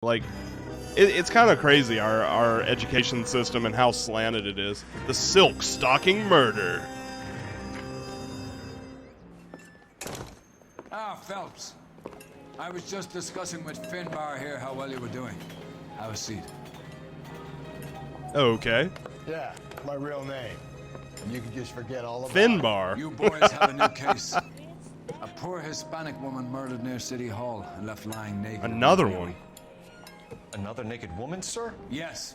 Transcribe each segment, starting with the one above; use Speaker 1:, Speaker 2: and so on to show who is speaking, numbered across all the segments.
Speaker 1: Like, it's kind of crazy, our education system and how slanted it is. The silk stocking murder.
Speaker 2: Ah, Phelps. I was just discussing with Finbar here how well you were doing. Have a seat.
Speaker 1: Okay.
Speaker 3: Yeah, my real name. And you can just forget all about
Speaker 1: Finbar.
Speaker 2: You boys have a new case. A poor Hispanic woman murdered near City Hall and left lying naked.
Speaker 1: Another one.
Speaker 4: Another naked woman, sir?
Speaker 2: Yes.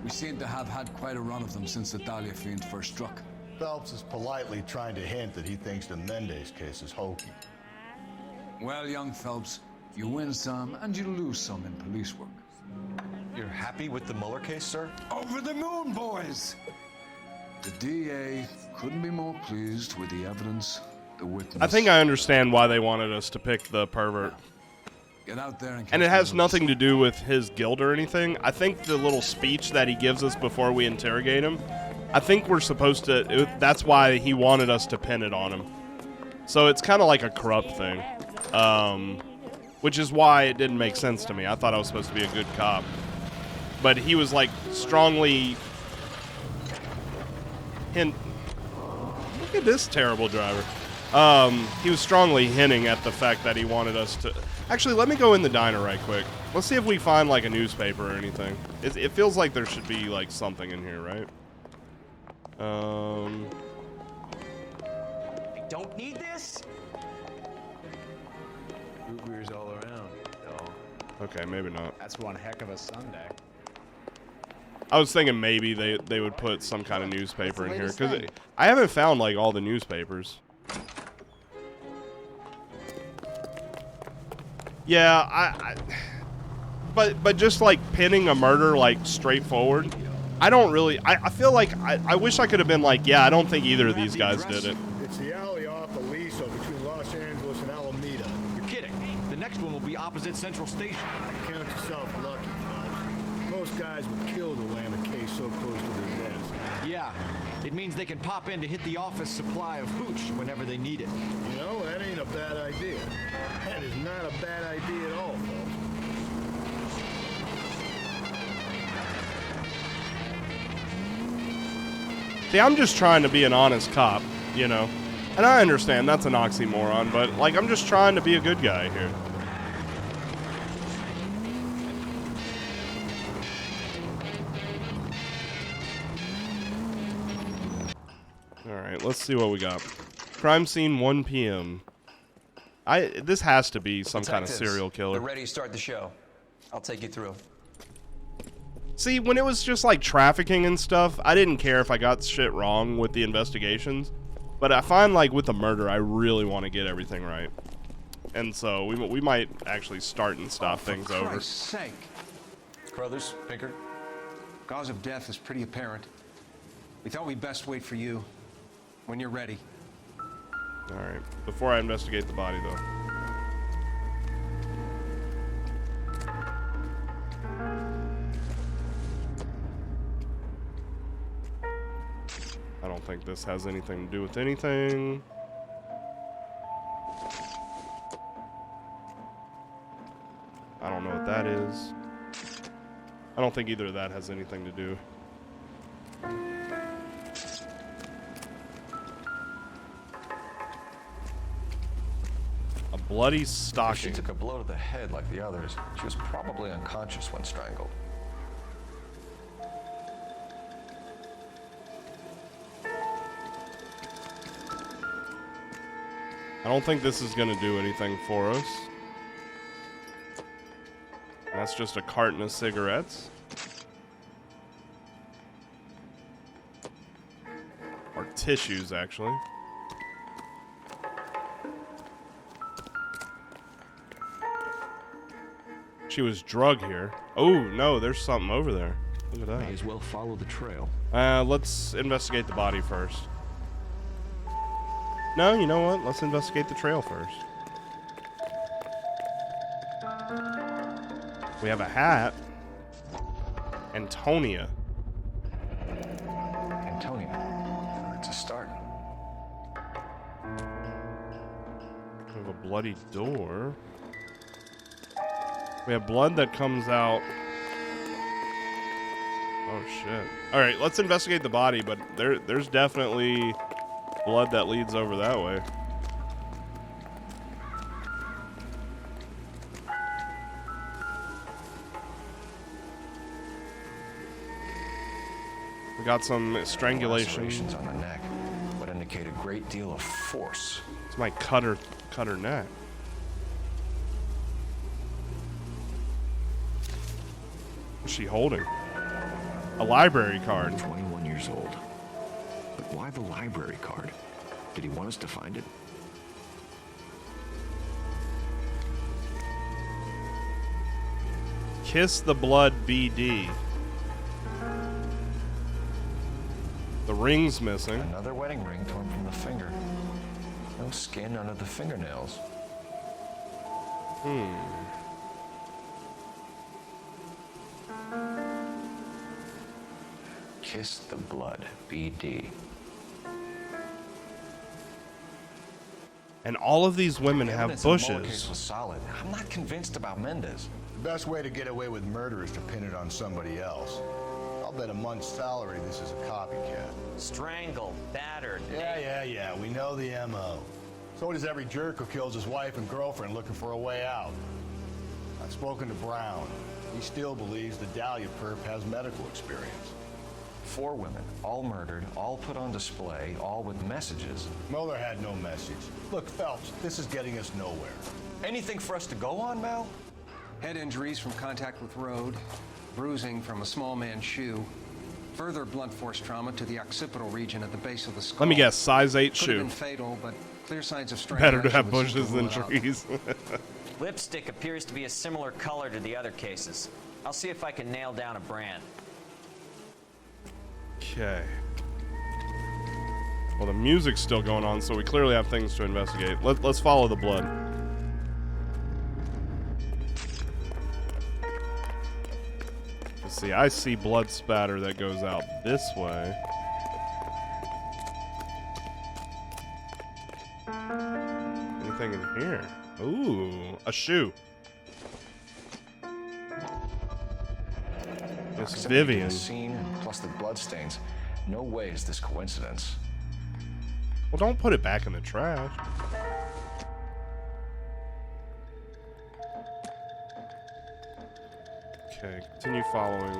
Speaker 2: We seem to have had quite a run of them since the Dahlia fiend first struck.
Speaker 3: Phelps is politely trying to hint that he thinks the Mendez case is hokey.
Speaker 2: Well, young Phelps, you win some and you lose some in police work.
Speaker 4: You're happy with the Mueller case, sir?
Speaker 2: Over the moon, boys! The DA couldn't be more pleased with the evidence, the witness.
Speaker 1: I think I understand why they wanted us to pick the pervert.
Speaker 2: Get out there
Speaker 1: and it has nothing to do with his guilt or anything. I think the little speech that he gives us before we interrogate him, I think we're supposed to, that's why he wanted us to pin it on him. So it's kind of like a corrupt thing. Which is why it didn't make sense to me. I thought I was supposed to be a good cop. But he was like strongly Look at this terrible driver. He was strongly hinting at the fact that he wanted us to... Actually, let me go in the diner right quick. Let's see if we find, like, a newspaper or anything. It feels like there should be, like, something in here, right?
Speaker 5: I don't need this.
Speaker 6: Root beers all around, dog.
Speaker 1: Okay, maybe not.
Speaker 6: That's one heck of a Sunday.
Speaker 1: I was thinking maybe they would put some kind of newspaper in here, because I haven't found, like, all the newspapers. Yeah, but just like pinning a murder like straightforward, I don't really. I feel like I wish I could have been like, yeah, I don't think either of these guys did it.
Speaker 3: It's the alley off Aliso between Los Angeles and Alameda.
Speaker 5: You're kidding. The next one will be opposite Central Station.
Speaker 3: Count yourself lucky, Phelps. Most guys would kill to land a case so close to their desk.
Speaker 5: Yeah, it means they can pop in to hit the office supply of hooch whenever they need it.
Speaker 3: You know, that ain't a bad idea. That is not a bad idea at all, Phelps.
Speaker 1: See, I'm just trying to be an honest cop, you know. And I understand that's an oxymoron, but like I'm just trying to be a good guy here. Alright, let's see what we got. Crime scene 1 p.m. This has to be some kind of serial killer.
Speaker 7: They're ready to start the show. I'll take you through.
Speaker 1: See, when it was just like trafficking and stuff, I didn't care if I got shit wrong with the investigations. But I find like with the murder, I really want to get everything right. And so we might actually start and stop things over.
Speaker 2: For Christ's sake.
Speaker 4: Carruthers, Pinker.
Speaker 8: Cause of death is pretty apparent. We thought we'd best wait for you when you're ready.
Speaker 1: Alright, before I investigate the body though. I don't think this has anything to do with anything. I don't know what that is. I don't think either of that has anything to do. A bloody stocking.
Speaker 4: She took a blow to the head like the others. She was probably unconscious when strangled.
Speaker 1: I don't think this is going to do anything for us. That's just a carton of cigarettes. Or tissues, actually. She was drugged here. Oh, no, there's something over there. Look at that.
Speaker 5: May as well follow the trail.
Speaker 1: Let's investigate the body first. No, you know what? Let's investigate the trail first. We have a hat. Antonia.
Speaker 4: Antonia. It's a start.
Speaker 1: We have a bloody door. We have blood that comes out. Oh shit. Alright, let's investigate the body, but there's definitely blood that leads over that way. We got some strangulation.
Speaker 4: Lacerations on the neck would indicate a great deal of force.
Speaker 1: It's my cut her neck. What's she holding? A library card.
Speaker 9: 21 years old. But why the library card? Did he want us to find it?
Speaker 1: Kiss the blood BD. The ring's missing.
Speaker 4: Another wedding ring torn from the finger. No skin under the fingernails. Kiss the blood, BD.
Speaker 1: And all of these women
Speaker 4: The
Speaker 1: have
Speaker 4: evidence in the Mueller
Speaker 1: bushes.
Speaker 4: case was solid. I'm not convinced about Mendez.
Speaker 3: The best way to get away with murder is to pin it on somebody else. I'll bet a month's salary this is a copycat.
Speaker 7: Strangled, battered.
Speaker 3: Yeah. We know the M.O. So does every jerk who kills his wife and girlfriend looking for a way out. I've spoken to Brown. He still believes the Dahlia perp has medical experience.
Speaker 4: 4 women, all murdered, all put on display, all with messages.
Speaker 3: Mueller had no message. Look, Phelps, this is getting us nowhere.
Speaker 4: Anything for us to go on, Mel?
Speaker 8: Head injuries from contact with road, bruising from a small man's shoe, further blunt force trauma to the occipital region at the base of the skull.
Speaker 1: Let me guess, size 8
Speaker 8: Could have
Speaker 1: shoe.
Speaker 8: been fatal, but clear signs of strangulation.
Speaker 1: Better to have
Speaker 8: would seem
Speaker 1: bushes than
Speaker 8: rule it out.
Speaker 1: trees.
Speaker 7: Lipstick appears to be a similar color to the other cases. I'll see if I can nail down a brand.
Speaker 1: Okay. Well, the music's still going on, so we clearly have things to investigate. Let's follow the blood. Let's see. I see blood spatter that goes out this way. Anything in here? Ooh, a shoe. Miss
Speaker 4: Proximity to
Speaker 1: Vivian.
Speaker 4: the scene, plus the bloodstains. No way is this coincidence.
Speaker 1: Well, don't put it back in the trash. Okay, continue following.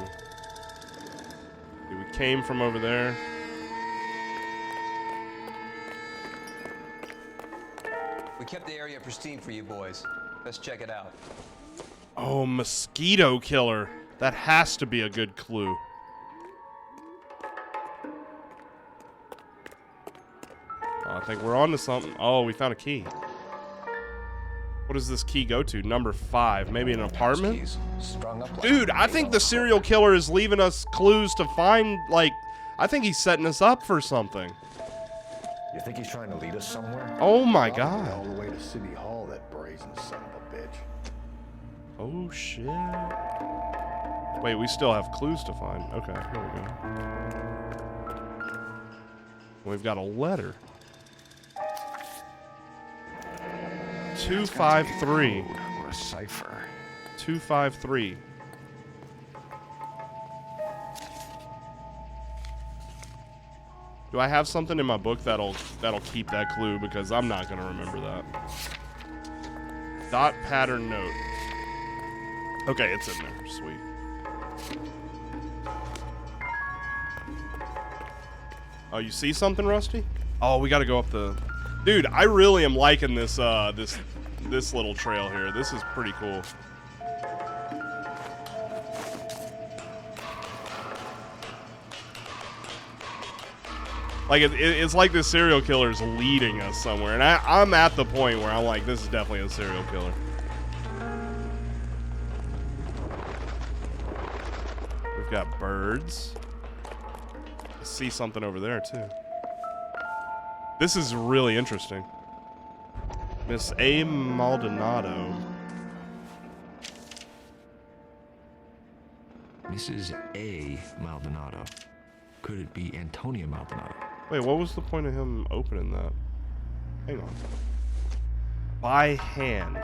Speaker 1: Okay, we came from over there.
Speaker 7: We kept the area pristine for you boys. Let's check it out.
Speaker 1: Oh, mosquito killer. That has to be a good clue. Oh, I think we're on to something. Oh, we found a key. What does this key go to? Number 5. Maybe an apartment?
Speaker 4: Keys strung up like
Speaker 1: Dude, I think the serial killer is leaving us clues to find, like, I think he's setting us up for something.
Speaker 4: You think he's trying to lead us somewhere?
Speaker 1: Oh my
Speaker 3: Probably all
Speaker 1: god.
Speaker 3: the way to City Hall, that brazen son of a bitch.
Speaker 1: Oh shit. Wait, we still have clues to find. Okay, here we go. We've got a letter. 253.
Speaker 9: Or a cipher.
Speaker 1: 253. Do I have something in my book that'll keep that clue? Because I'm not gonna remember that. Dot pattern note. Okay, it's in there. Sweet. Oh, you see something, Rusty? Oh, we gotta go up the... Dude, I really am liking this, this little trail here. This is pretty cool. Like, it's like this serial killer is leading us somewhere. And I'm at the point where I'm like, this is definitely a serial killer. We've got birds. I see something over there, too. This is really interesting. Miss A. Maldonado.
Speaker 9: Mrs. A. Maldonado. Could it be Antonia Maldonado?
Speaker 1: Wait, what was the point of him opening that? Hang on. By hand.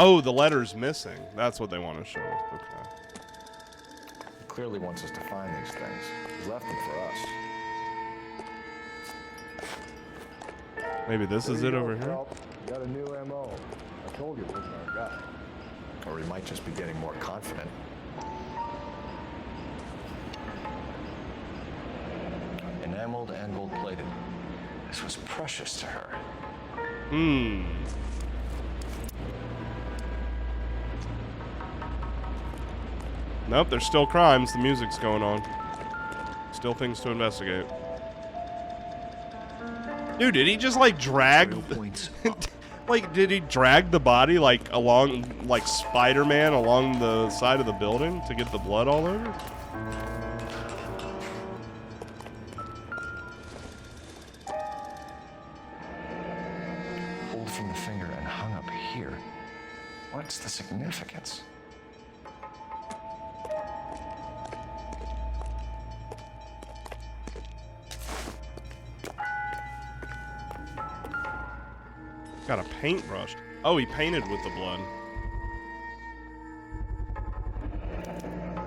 Speaker 1: Oh, the letter's missing. That's what they want to show us. Okay.
Speaker 4: He clearly wants us to find these things. He's left them for us.
Speaker 1: Maybe this is it over here.
Speaker 3: Got a new MO. I told you it wasn't our guy.
Speaker 4: Or he might just be getting more confident. Enameled and gold-plated. This was precious to her.
Speaker 1: Hmm. Nope, there's still crimes. The music's going on. Still things to investigate. Dude, did he just like drag? Like, did he drag the body like along, like Spider-Man along the side of the building to get the blood all over?
Speaker 4: Pulled from the finger and hung up here. What's the significance?
Speaker 1: Got a paintbrush. Oh, he painted with the blood.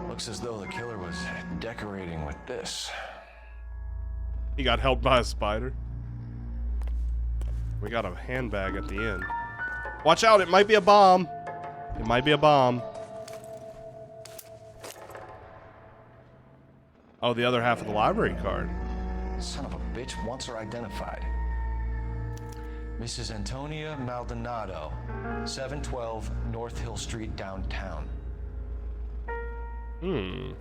Speaker 4: Looks as though the killer was decorating with this.
Speaker 1: He got helped by a spider. We got a handbag at the end. Watch out, it might be a bomb. It might be a bomb. Oh, the other half of the library card.
Speaker 4: Son of a bitch wants her identified. Mrs. Antonia Maldonado, 712 North Hill Street, downtown.
Speaker 1: Hmm.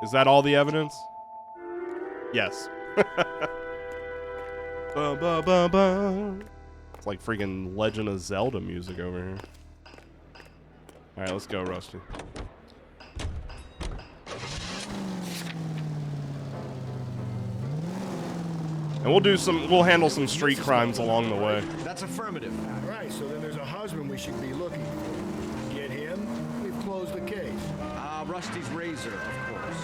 Speaker 1: Is that all the evidence? Yes. Ba, ba, ba, ba. It's like freaking Legend of Zelda music over here. Alright, let's go, Rusty. And we'll handle some street crimes along the way.
Speaker 5: That's affirmative.
Speaker 3: Right, so then there's a husband we should be looking for. Get him, we've closed the case.
Speaker 5: Rusty's razor, of course.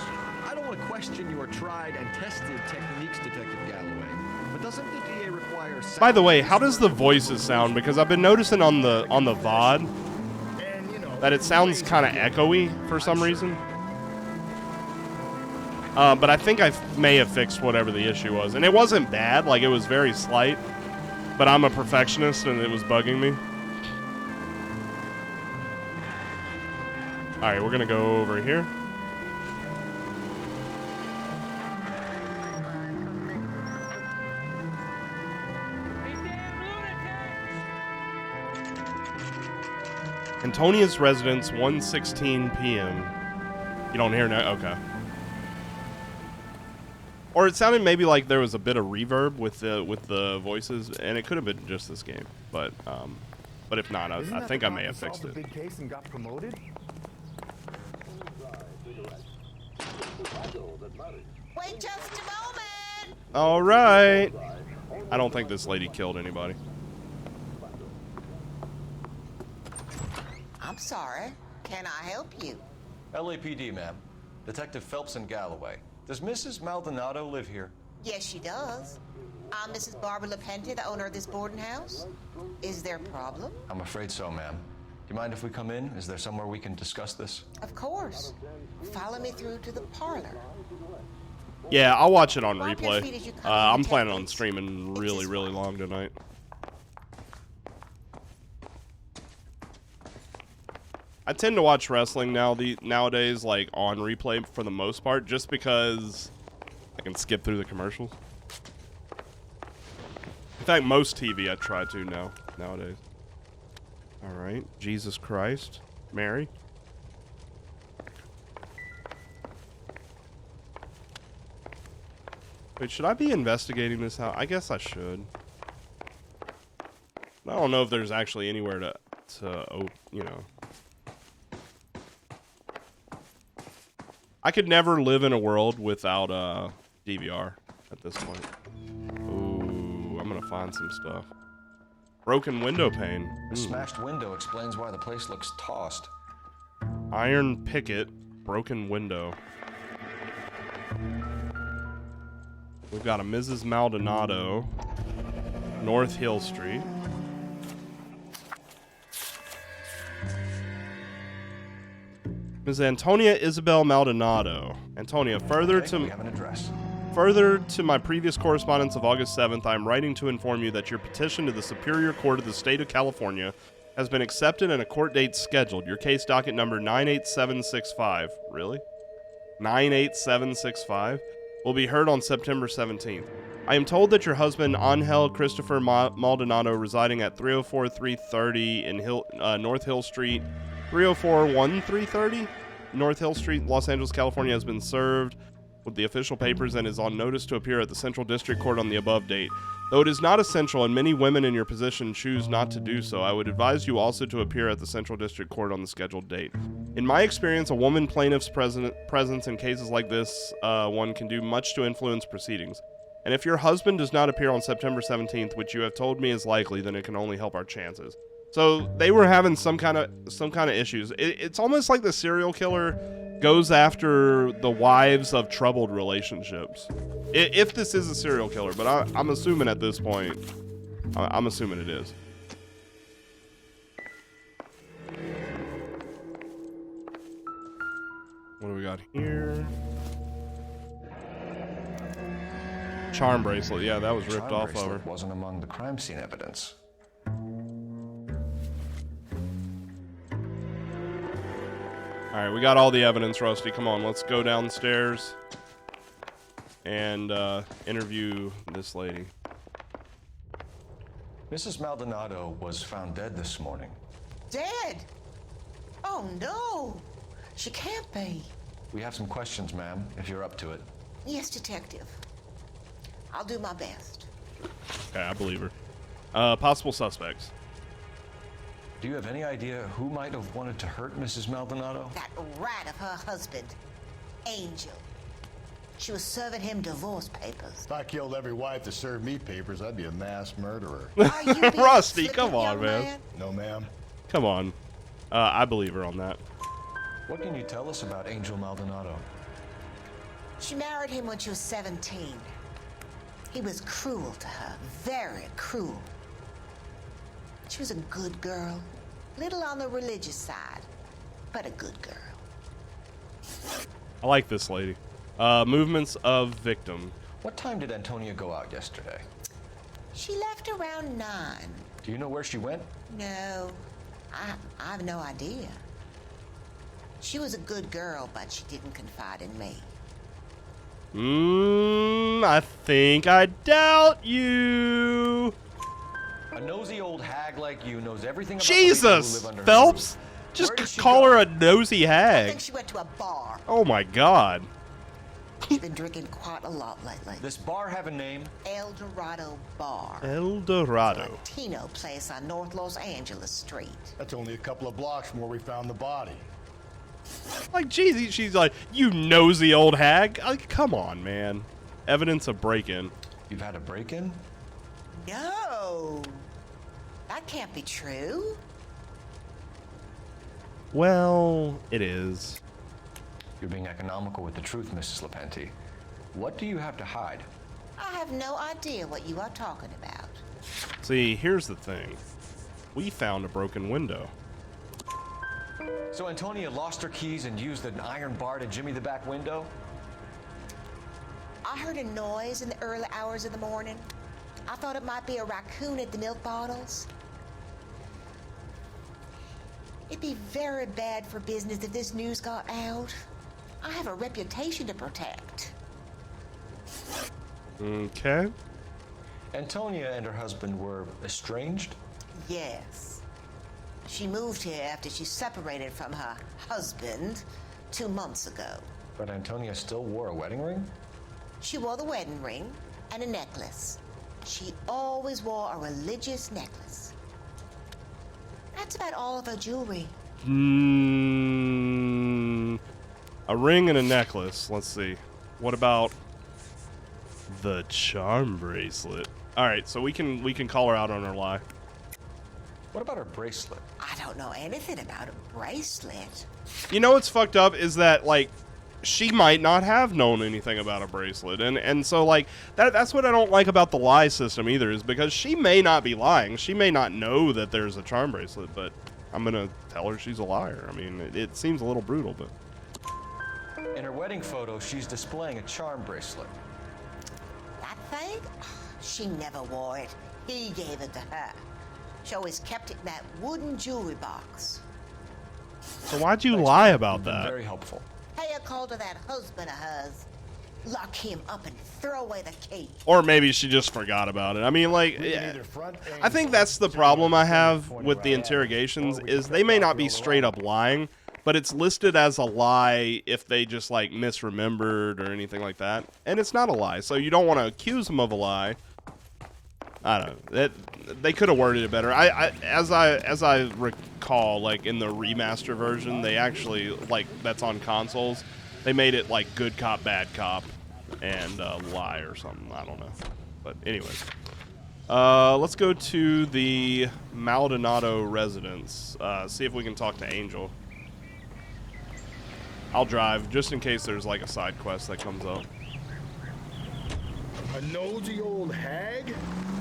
Speaker 5: I don't want to question your tried and tested techniques, Detective Galloway, but doesn't the DA require...
Speaker 1: By the way, how does the voices sound? Because I've been noticing on the VOD that it sounds kind of echoey for some reason. But I think I may have fixed whatever the issue was. And it wasn't bad, like it was very slight. But I'm a perfectionist and it was bugging me. Alright, we're gonna go over here. Antonia's residence, 1:16 p.m. You don't hear no? Okay. Or it sounded maybe like there was a bit of reverb with the voices, and it could have been just this game. But if not, I think I may have fixed it.
Speaker 3: Big case and got promoted?
Speaker 10: Wait just a moment.
Speaker 1: All right. I don't think this lady killed anybody.
Speaker 10: I'm sorry. Can I help you?
Speaker 4: LAPD, ma'am. Detective Phelps and Galloway. Does Mrs. Maldonado live here?
Speaker 10: Yes, she does. I'm Mrs. Barbara LaPente, the owner of this boarding house. Is there a problem?
Speaker 4: I'm afraid so, ma'am. Do you mind if we come in? Is there somewhere we can discuss this?
Speaker 10: Of course. Follow me through to the parlor.
Speaker 1: Yeah, I'll watch it on
Speaker 10: Wipe your feet
Speaker 1: replay.
Speaker 10: as you come in,
Speaker 1: I'm planning on
Speaker 10: detectives.
Speaker 1: streaming really, really long tonight. I tend to watch wrestling nowadays, like on replay for the most part, just because I can skip through the commercials. In fact, most TV I try to nowadays. All right, Jesus Christ, Mary. Wait, should I be investigating this house? I guess I should. I don't know if there's actually anywhere to you know. I could never live in a world without DVR at this point. Ooh, I'm gonna find some stuff. Broken window pane.
Speaker 4: The smashed window explains why the place looks tossed.
Speaker 1: Iron picket, broken window. We've got a Mrs. Maldonado. North Hill Street. Ms. Antonia Isabel Maldonado. Antonia, further
Speaker 4: We have an address.
Speaker 1: Further to my previous correspondence of August 7th, I am writing to inform you that your petition to the Superior Court of the State of California has been accepted and a court date scheduled. Your case docket number 98765. Really? 98765 will be heard on September 17th. I am told that your husband, Angel Christopher Maldonado, residing at 304-330 in North Hill Street, 304-1330 North Hill Street, Los Angeles, California, has been served with the official papers and is on notice to appear at the Central District Court on the above date. Though it is not essential and many women in your position choose not to do so, I would advise you also to appear at the Central District Court on the scheduled date. In my experience, a woman plaintiff's presence in cases like this one can do much to influence proceedings. And if your husband does not appear on September 17th, which you have told me is likely, then it can only help our chances. So they were having some kind of issues. It's almost like the serial killer goes after the wives of troubled relationships. If this is a serial killer, but I'm assuming at this point, I'm assuming it is. What do we got here? Charm bracelet. Yeah, that was ripped off of her.
Speaker 4: Wasn't among the crime scene evidence.
Speaker 1: All right, we got all the evidence, Rusty. Come on, let's go downstairs and interview this lady.
Speaker 4: Mrs. Maldonado was found dead this morning.
Speaker 10: Dead? Oh, no. She can't be.
Speaker 4: We have some questions, ma'am, if you're up to it.
Speaker 10: Yes, detective. I'll do my best.
Speaker 1: Okay, I believe her. Possible suspects.
Speaker 4: Do you have any idea who might have wanted to hurt Mrs. Maldonado?
Speaker 10: That rat of her husband, Angel. She was serving him divorce papers.
Speaker 3: If I killed every wife to serve me papers, I'd be a mass murderer.
Speaker 10: Are you being
Speaker 1: Rusty,
Speaker 10: flippant,
Speaker 1: come on,
Speaker 10: young
Speaker 1: man.
Speaker 3: No, ma'am.
Speaker 1: Come on. I believe her on that.
Speaker 4: What can you tell us about Angel Maldonado?
Speaker 10: She married him when she was 17. He was cruel to her, very cruel. She was a good girl, little on the religious side, but a good girl.
Speaker 1: I like this lady. Movements of victim.
Speaker 4: What time did Antonia go out yesterday?
Speaker 10: She left around 9.
Speaker 4: Do you know where she went?
Speaker 10: No, I have no idea. She was a good girl, but she didn't confide in me.
Speaker 1: I think I doubt you.
Speaker 4: A nosy old hag like you knows everything about
Speaker 1: Jesus,
Speaker 4: the people who live under her
Speaker 1: Phelps.
Speaker 4: roof.
Speaker 1: Just
Speaker 4: Where did she
Speaker 1: call
Speaker 4: go?
Speaker 1: her a nosy
Speaker 10: I
Speaker 1: hag.
Speaker 10: think she went to a bar.
Speaker 1: Oh my God.
Speaker 10: She's been drinking quite a lot lately.
Speaker 4: This bar have a name?
Speaker 10: El Dorado Bar.
Speaker 1: El Dorado.
Speaker 10: Latino place on North Los Angeles Street.
Speaker 3: That's only a couple of blocks from where we found the body.
Speaker 1: Like, geez, she's like, you nosy old hag. Like, come on, man. Evidence of break-in.
Speaker 4: You've had a break-in?
Speaker 10: No, that can't be true.
Speaker 1: Well, it is.
Speaker 4: You're being economical with the truth, Mrs. Lepenti. What do you have to hide?
Speaker 10: I have no idea what you are talking about.
Speaker 1: See, here's the thing. We found a broken window.
Speaker 4: So Antonia lost her keys and used an iron bar to jimmy the back window?
Speaker 10: I heard a noise in the early hours of the morning. I thought it might be a raccoon at the milk bottles. It'd be very bad for business if this news got out. I have a reputation to protect.
Speaker 1: Okay.
Speaker 4: Antonia and her husband were estranged?
Speaker 10: Yes. She moved here after she separated from her husband 2 months ago.
Speaker 4: But Antonia still wore a wedding ring?
Speaker 10: She wore the wedding ring and a necklace. She always wore a religious necklace. That's about all of her jewelry.
Speaker 1: A ring and a necklace. Let's see. What about the charm bracelet? All right, so we can call her out on her lie.
Speaker 4: What about her bracelet?
Speaker 10: I don't know anything about a bracelet.
Speaker 1: You know what's fucked up is that, like, she might not have known anything about a bracelet, and so like that's what I don't like about the lie system either, is because she may not be lying, she may not know that there's a charm bracelet, but I'm gonna tell her she's a liar. I mean, it seems a little brutal, but
Speaker 4: In her wedding photo, she's displaying a charm bracelet.
Speaker 10: That thing? She never wore it. He gave it to her. She always kept it in that wooden jewelry box.
Speaker 1: so why'd you lie about
Speaker 4: You've been
Speaker 1: that?
Speaker 4: very helpful.
Speaker 10: Pay a call to that husband of hers. Lock him up and throw away the key.
Speaker 1: Or maybe she just forgot about it. I mean, like, yeah, I think that's the problem I have with the interrogations, is they may not be straight up lying, but it's listed as a lie if they just like misremembered or anything like that, and it's not a lie, so you don't want to accuse them of a lie. I don't know. They could have worded it better. As I recall, like in the remaster version, they actually, like, that's on consoles, they made it like good cop, bad cop, and lie or something. I don't know. But anyways, let's go to the Maldonado residence. See if we can talk to Angel. I'll drive just in case there's like a side quest that comes up.
Speaker 3: A nosy old hag?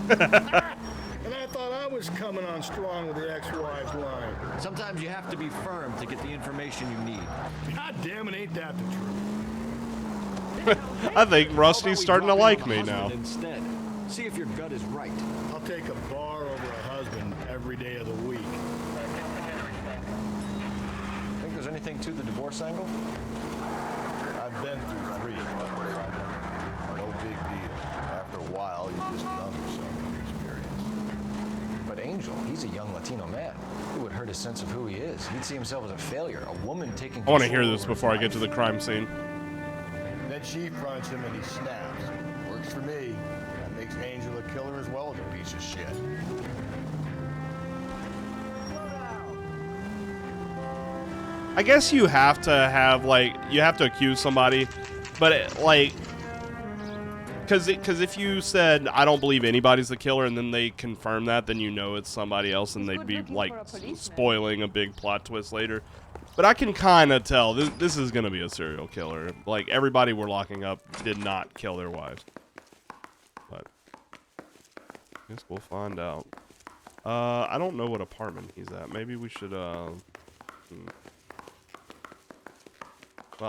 Speaker 3: And I thought I was coming on strong with the ex-wife's line.
Speaker 5: Sometimes you have to be firm to get the information you need.
Speaker 3: God damn it, ain't that the truth?
Speaker 1: I think Rusty's starting to like me now.
Speaker 5: Instead, see if your gut is right.
Speaker 3: I'll take a bar over a husband every day of the week.
Speaker 4: Think there's anything to the divorce angle?
Speaker 3: I've been through 3. No big deal. After a while, you just numb yourself with experience.
Speaker 4: But Angel, he's a young Latino man. It would hurt his sense of who he is. He'd see himself as a failure, a woman taking
Speaker 1: I want to hear
Speaker 4: control
Speaker 1: this
Speaker 4: over
Speaker 1: before I
Speaker 4: his
Speaker 1: get to the
Speaker 4: life.
Speaker 1: crime scene.
Speaker 3: Then she fronts him and he snaps. Works for me. That makes Angel a killer as well as a piece of shit.
Speaker 1: I guess you have to have, like, you have to accuse somebody, but like, because if you said I don't believe anybody's the killer and then they confirm that, then you know it's somebody else and they'd be like spoiling a big plot twist later. But I can kind of tell this is gonna be a serial killer. Like, everybody we're locking up did not kill their wives. But I guess we'll find out. I don't know what apartment he's at. Maybe we should Well,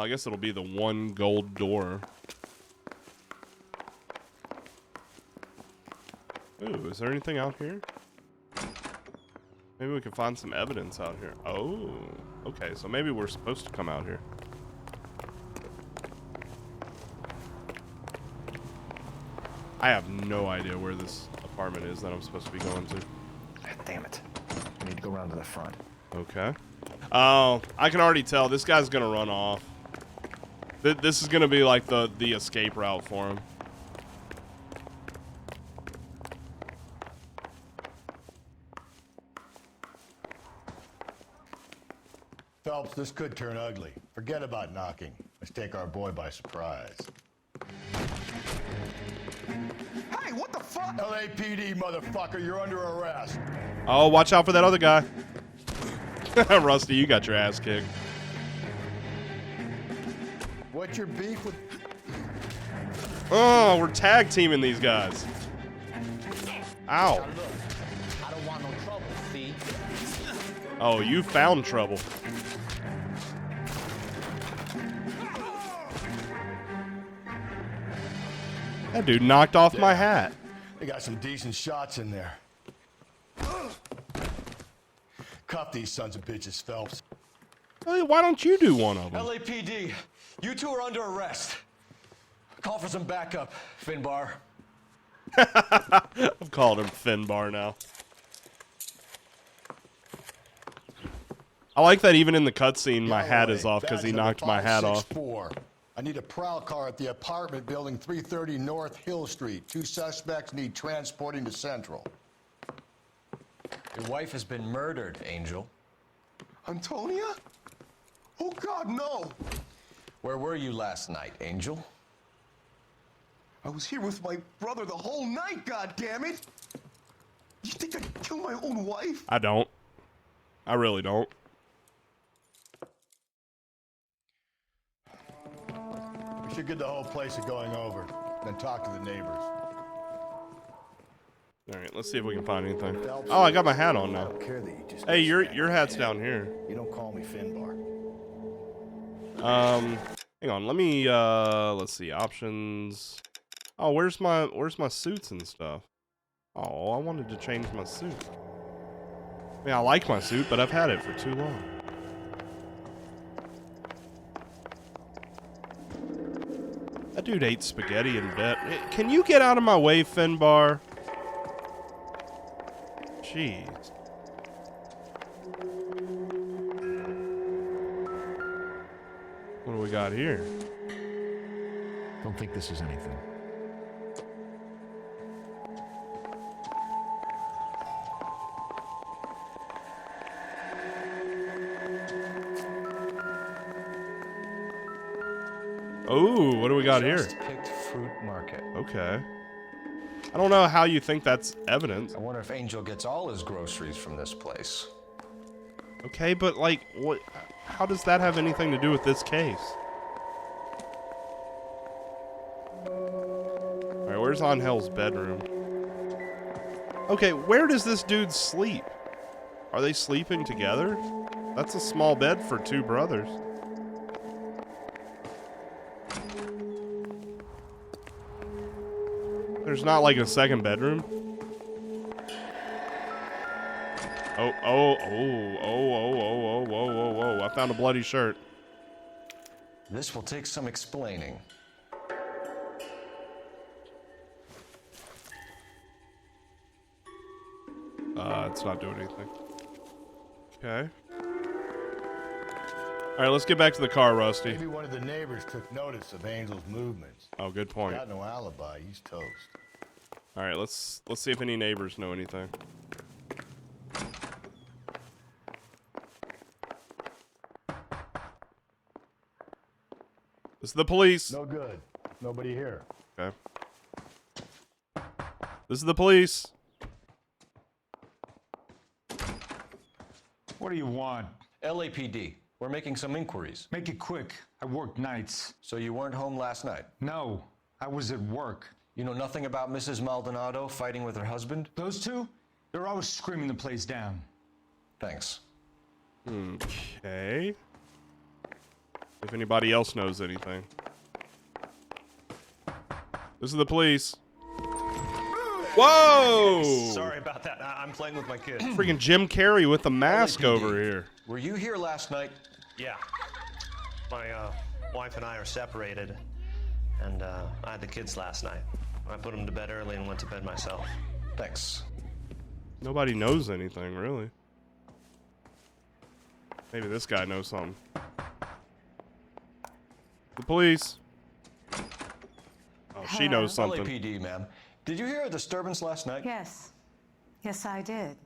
Speaker 1: I guess it'll be the one gold door. Ooh, is there anything out here? Maybe we can find some evidence out here. Oh, okay, so maybe we're supposed to come out here. I have no idea where this apartment is that I'm supposed to be going to.
Speaker 9: God damn it. I need to go around to the front.
Speaker 1: Okay. Oh, I can already tell this guy's gonna run off. This is gonna be like the escape route for him.
Speaker 3: Phelps, this could turn ugly. Forget about knocking. Let's take our boy by surprise. Hey, what the fuck? LAPD, motherfucker, you're under arrest.
Speaker 1: Oh, watch out for that other guy. Rusty, you got your ass kicked.
Speaker 3: What's your beef with...
Speaker 1: Oh, we're tag teaming these guys. Ow.
Speaker 11: Now look, I don't want no trouble, see?
Speaker 1: Oh, you found trouble. That dude knocked off my hat.
Speaker 3: They got some decent shots in there. Cuff these sons of bitches, Phelps.
Speaker 1: Hey, why don't you do one of them?
Speaker 4: LAPD, you two are under arrest. Call for some backup, Finbar.
Speaker 1: I've called him Finbar now. I like that even in the cutscene, my hat is off because he knocked my hat off.
Speaker 3: 564. I need a prowl car at the apartment building 330 North Hill Street. 2 suspects need transporting to Central.
Speaker 4: Your wife has been murdered, Angel.
Speaker 3: Antonia? Oh, God, no.
Speaker 4: Where were you last night, Angel?
Speaker 3: I was here with my brother the whole night, goddammit! You think I'd kill my own wife?
Speaker 1: I don't. I really don't.
Speaker 3: Should get the whole place a going over, then talk to the neighbors.
Speaker 1: All right, let's see if we can find anything. Oh, I got my hat on now. Hey, your hat's down here.
Speaker 3: You don't call me Finbar.
Speaker 1: Hang on. Let me let's see options. Oh, where's my suits and stuff? Oh, I wanted to change my suit. I mean, I like my suit, but I've had it for too long. That dude ate spaghetti in bed. Can you get out of my way, Finbar? Jeez. What do we got here?
Speaker 9: Don't think this is anything.
Speaker 1: Oh, what do we got here?
Speaker 4: Just picked fruit market.
Speaker 1: Okay. I don't know how you think that's evidence.
Speaker 4: I wonder if Angel gets all his groceries from this place.
Speaker 1: Okay, but like, what? How does that have anything to do with this case? All right, where's Angel's bedroom? Okay, where does this dude sleep? Are they sleeping together? That's a small bed for two brothers. There's not like a second bedroom. Oh, I found a bloody shirt.
Speaker 4: This will take some explaining.
Speaker 1: It's not doing anything. Okay. Alright, let's get back to the car, Rusty.
Speaker 3: Maybe one of the neighbors took notice of Angel's movements.
Speaker 1: Oh, good point.
Speaker 3: Got no alibi, he's toast.
Speaker 1: Alright, let's see if any neighbors know anything. This is the police.
Speaker 3: No good. Nobody here.
Speaker 1: Okay. This is the police.
Speaker 12: What do you want?
Speaker 4: LAPD. We're making some inquiries.
Speaker 12: Make it quick. I work nights.
Speaker 4: So you weren't home last night?
Speaker 12: No, I was at work.
Speaker 4: You know nothing about Mrs. Maldonado fighting with her husband?
Speaker 12: Those two? They're always screaming the place down.
Speaker 4: Thanks.
Speaker 1: Okay. If anybody else knows anything. This is the police. Whoa!
Speaker 13: Sorry about that. I'm playing with my kid.
Speaker 1: Freaking Jim Carrey with the mask
Speaker 4: LAPD.
Speaker 1: over here.
Speaker 4: Were you here last night?
Speaker 13: Yeah. My wife and I are separated, and I had the kids last night. I put them to bed early and went to bed myself.
Speaker 4: Thanks.
Speaker 1: Nobody knows anything, really. Maybe this guy knows something. The police. Oh, she knows something.
Speaker 4: LAPD, ma'am. Did you hear a disturbance last night?
Speaker 14: Yes. Yes, I did.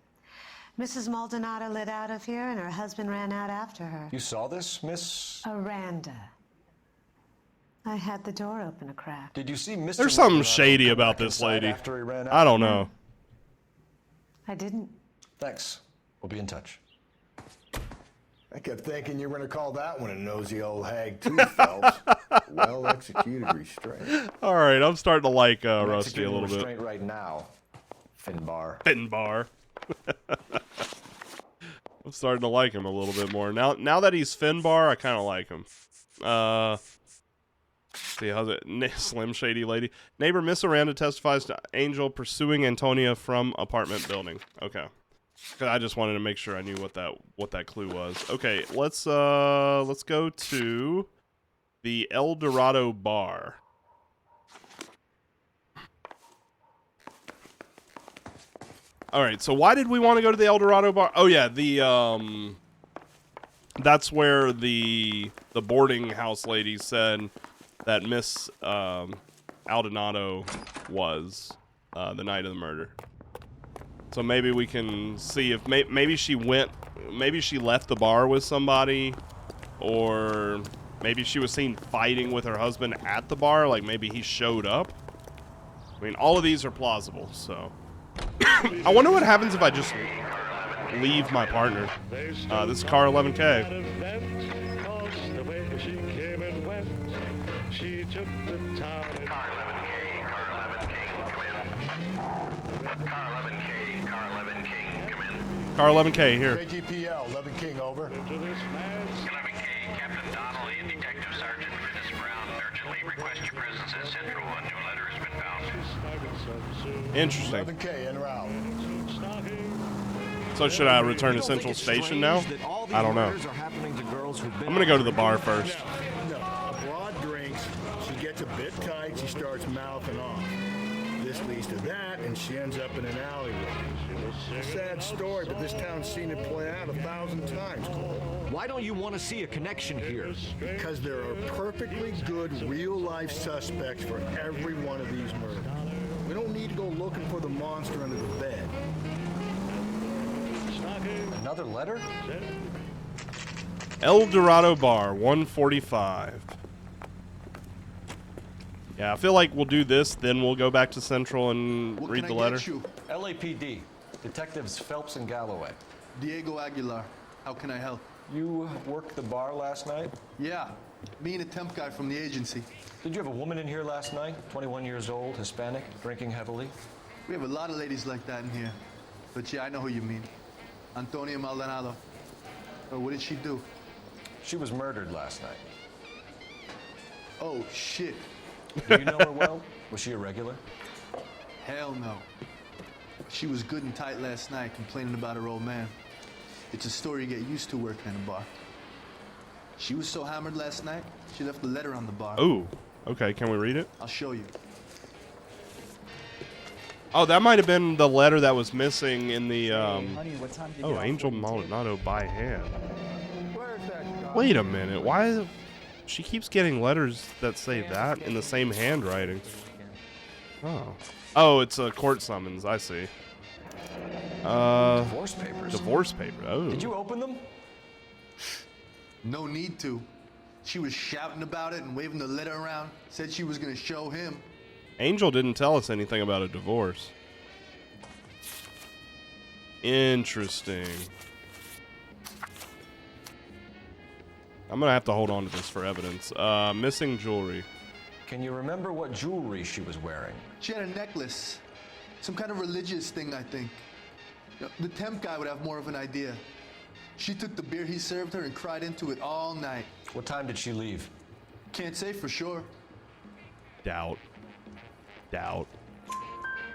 Speaker 14: Mrs. Maldonado lit out of here, and her husband ran out after her.
Speaker 4: You saw this, Miss?
Speaker 14: Aranda. I had the door open a crack.
Speaker 4: Did you see Mr.
Speaker 1: There's something
Speaker 4: Maldonado
Speaker 1: shady
Speaker 4: come
Speaker 1: about
Speaker 4: back
Speaker 1: this
Speaker 4: inside
Speaker 1: lady.
Speaker 4: after he ran out?
Speaker 1: I don't know.
Speaker 14: I didn't.
Speaker 4: Thanks. We'll be in touch.
Speaker 3: I kept thinking you were going to call that one a nosy old hag too, Phelps. Well executed restraint.
Speaker 1: All right, I'm starting to like Rusty a little bit.
Speaker 4: Restraint right now, Finbar.
Speaker 1: Finbar. I'm starting to like him a little bit more now that he's Finbar. I kind of like him. See, how's it? Slim Shady Lady. Neighbor Miss Aranda testifies to Angel pursuing Antonia from apartment building. Okay. Cause I just wanted to make sure I knew what that clue was. Okay, let's go to the El Dorado bar. All right, so why did we want to go to the El Dorado bar? Oh yeah, that's where the boarding house lady said that Miss Maldonado was the night of the murder. So maybe we can see if maybe she left the bar with somebody, or maybe she was seen fighting with her husband at the bar. Like maybe he showed up. I mean, all of these are plausible. So I wonder what happens if I just leave my partner. This is car 11K.
Speaker 15: She took the town. Car 11K, car 11 King, come in. Car 11K, car 11 King, come in.
Speaker 1: Car 11K here.
Speaker 3: KGPL, 11 King, over.
Speaker 15: Into this man's 11K, Captain Donnelly and Detective Sergeant Finis Brown urgently request your presence at Central. A new letter has been found.
Speaker 1: Interesting.
Speaker 3: 11K, en route.
Speaker 1: So should I return to Central Station now? I don't know. I'm gonna go to the bar first.
Speaker 3: No, a broad drinks, she gets a bit tight, she starts mouthing off. This leads to that, and she ends up in an alleyway. It's a sad story, but this town's seen it play out 1,000 times, Cole.
Speaker 5: Why don't you want to see a connection here?
Speaker 3: Because there are perfectly good real-life suspects for every one of these murders. We don't need to go looking for the monster under the bed.
Speaker 4: Another letter?
Speaker 1: El Dorado Bar, 145. Yeah, I feel like we'll do this, then we'll go back to Central and read the letter.
Speaker 4: LAPD. Detectives Phelps and Galloway.
Speaker 16: Diego Aguilar. How can I help?
Speaker 4: You worked the bar last night?
Speaker 16: Yeah. Me and a temp guy from the agency.
Speaker 4: Did you have a woman in here last night? 21 years old, Hispanic, drinking heavily?
Speaker 16: We have a lot of ladies like that in here. But yeah, I know who you mean. Antonia Maldonado. Oh, what did she do?
Speaker 4: She was murdered last night.
Speaker 16: Oh, shit.
Speaker 4: Do you know her well? Was she a regular?
Speaker 16: Hell no. She was good and tight last night, complaining about her old man. It's a story you get used to working in a bar. She was so hammered last night, she left a letter on the bar.
Speaker 1: Oh, okay. Can we read it?
Speaker 16: I'll show you.
Speaker 1: Oh, that might have been the letter that was missing in the, oh, Angel Maldonado by hand. Wait a minute. Why? She keeps getting letters that say that in the same handwriting. Oh. Oh, it's a court summons. I see.
Speaker 4: Divorce papers.
Speaker 1: Divorce paper. Oh.
Speaker 4: Did you open them?
Speaker 16: No need to. She was shouting about it and waving the letter around. Said she was going to show him.
Speaker 1: Angel didn't tell us anything about a divorce. Interesting. I'm going to have to hold on to this for evidence. Missing jewelry.
Speaker 4: Can you remember what jewelry she was wearing?
Speaker 16: She had a necklace. Some kind of religious thing, I think. You know, the temp guy would have more of an idea. She took the beer he served her and cried into it all night.
Speaker 4: What time did she leave?
Speaker 16: Can't say for sure.
Speaker 1: Doubt.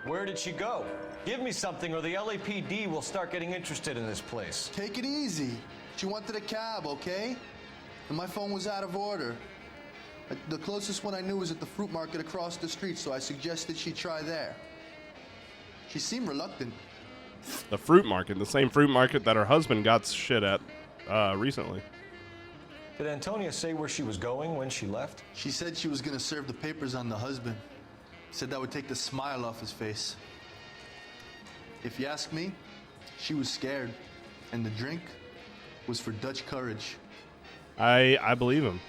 Speaker 4: Where did she go? Give me something or the LAPD will start getting interested in this place.
Speaker 16: Take it easy. She wanted a cab, okay? And my phone was out of order. The closest one I knew was at the fruit market across the street, so I suggested she try there. She seemed reluctant.
Speaker 1: The fruit market, the same fruit market that her husband got shit at recently.
Speaker 4: Did Antonia say where she was going when she left?
Speaker 16: She said she was going to serve the papers on the husband. Said that would take the smile off his face. If you ask me, she was scared, and the drink was for Dutch courage.
Speaker 1: I believe him.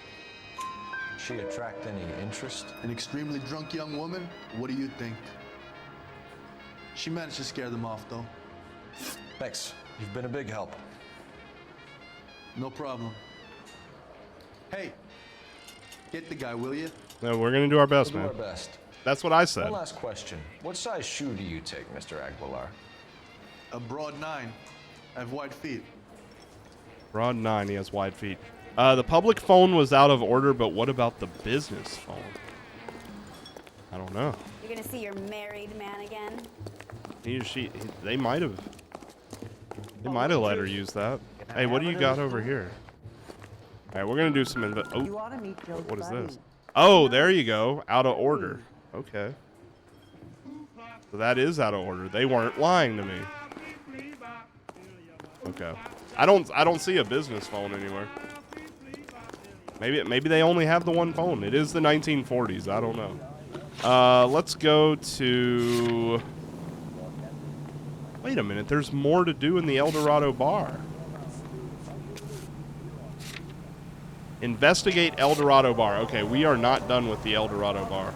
Speaker 4: She attract any interest?
Speaker 16: An extremely drunk young woman? What do you think? She managed to scare them off, though.
Speaker 4: Thanks. You've been a big help.
Speaker 16: No problem. Hey, get the guy, will you?
Speaker 1: No, we're going to do our best,
Speaker 4: We'll
Speaker 1: man.
Speaker 4: do our best.
Speaker 1: That's what I said.
Speaker 4: One last question. What size shoe do you take, Mr. Aguilar?
Speaker 16: A broad 9. I have wide feet.
Speaker 1: Broad 9, he has wide feet. The public phone was out of order, but what about the business phone? I don't know.
Speaker 17: You're gonna see your married man again?
Speaker 1: They might have let her use that. Hey, what do you got over here? All right, we're gonna do some what is this? Oh, there you go. Out of order. Okay. So that is out of order. They weren't lying to me. Okay. I don't see a business phone anywhere. Maybe they only have the one phone. It is the 1940s. I don't know. Let's go to... Wait a minute. There's more to do in the El Dorado bar. Investigate El Dorado bar. Okay, we are not done with the El Dorado bar.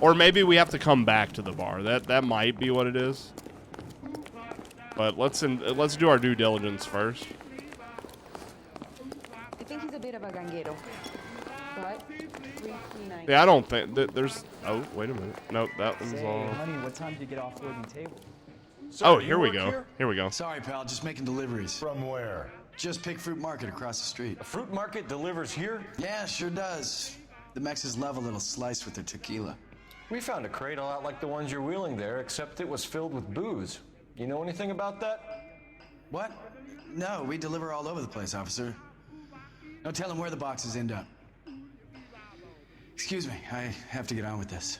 Speaker 1: Or maybe we have to come back to the bar. That might be what it is. But let's do our due diligence first.
Speaker 18: I think he's a bit of a ganguero, but
Speaker 1: Yeah, I don't think there's. Oh, wait a minute. Nope, that one's all.
Speaker 18: honey, what time did you get off waiting table?
Speaker 1: Oh, here we go. Here we go.
Speaker 19: Sorry, pal, just making deliveries.
Speaker 3: From where?
Speaker 19: Just Pick Fruit Market across the street.
Speaker 4: A fruit market delivers here?
Speaker 19: Yeah, sure does. The Mexes love a little slice with their tequila.
Speaker 4: We found a crate a lot like the ones you're wheeling there, except it was filled with booze. You know anything about that?
Speaker 19: What? No, we deliver all over the place, officer. Don't tell them where the boxes end up. Excuse me, I have to get on with this.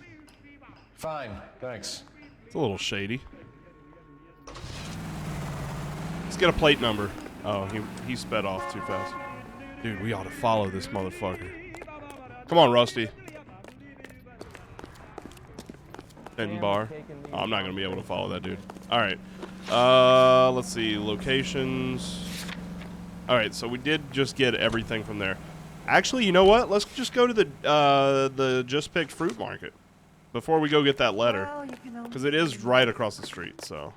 Speaker 4: Fine, thanks.
Speaker 1: It's a little shady. Let's get a plate number. Oh, he sped off too fast. Dude, we ought to follow this motherfucker. Come on, Rusty. Hidden bar. Oh, I'm not going to be able to follow that dude. Alright. Let's see. Locations. Alright, so we did just get everything from there. Actually, you know what? Let's just go to the Just Picked Fruit Market before we go get that letter. Because it is right across the street, so...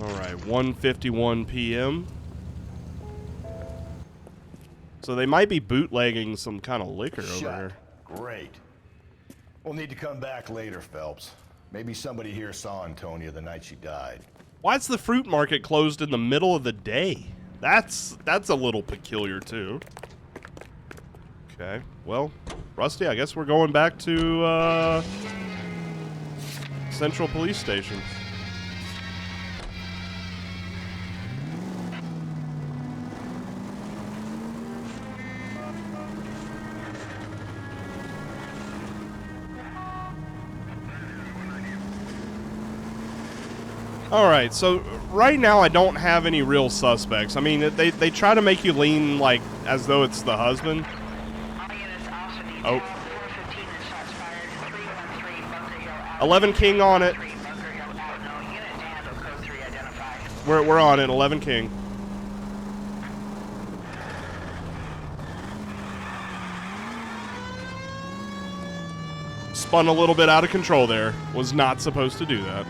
Speaker 1: Alright, 1:51 p.m. So they might be bootlegging some kind of liquor over here.
Speaker 3: Great. We'll need to come back later, Phelps. Maybe somebody here saw Antonia the night she died.
Speaker 1: Why's the fruit market closed in the middle of the day? That's a little peculiar too. Okay, well, Rusty, I guess we're going back to Central Police Station. Alright, so right now I don't have any real suspects. I mean, they try to make you lean like as though it's the husband. Oh. 11 King on it. We're on it, 11 King. Spun a little bit out of control there. Was not supposed to do that.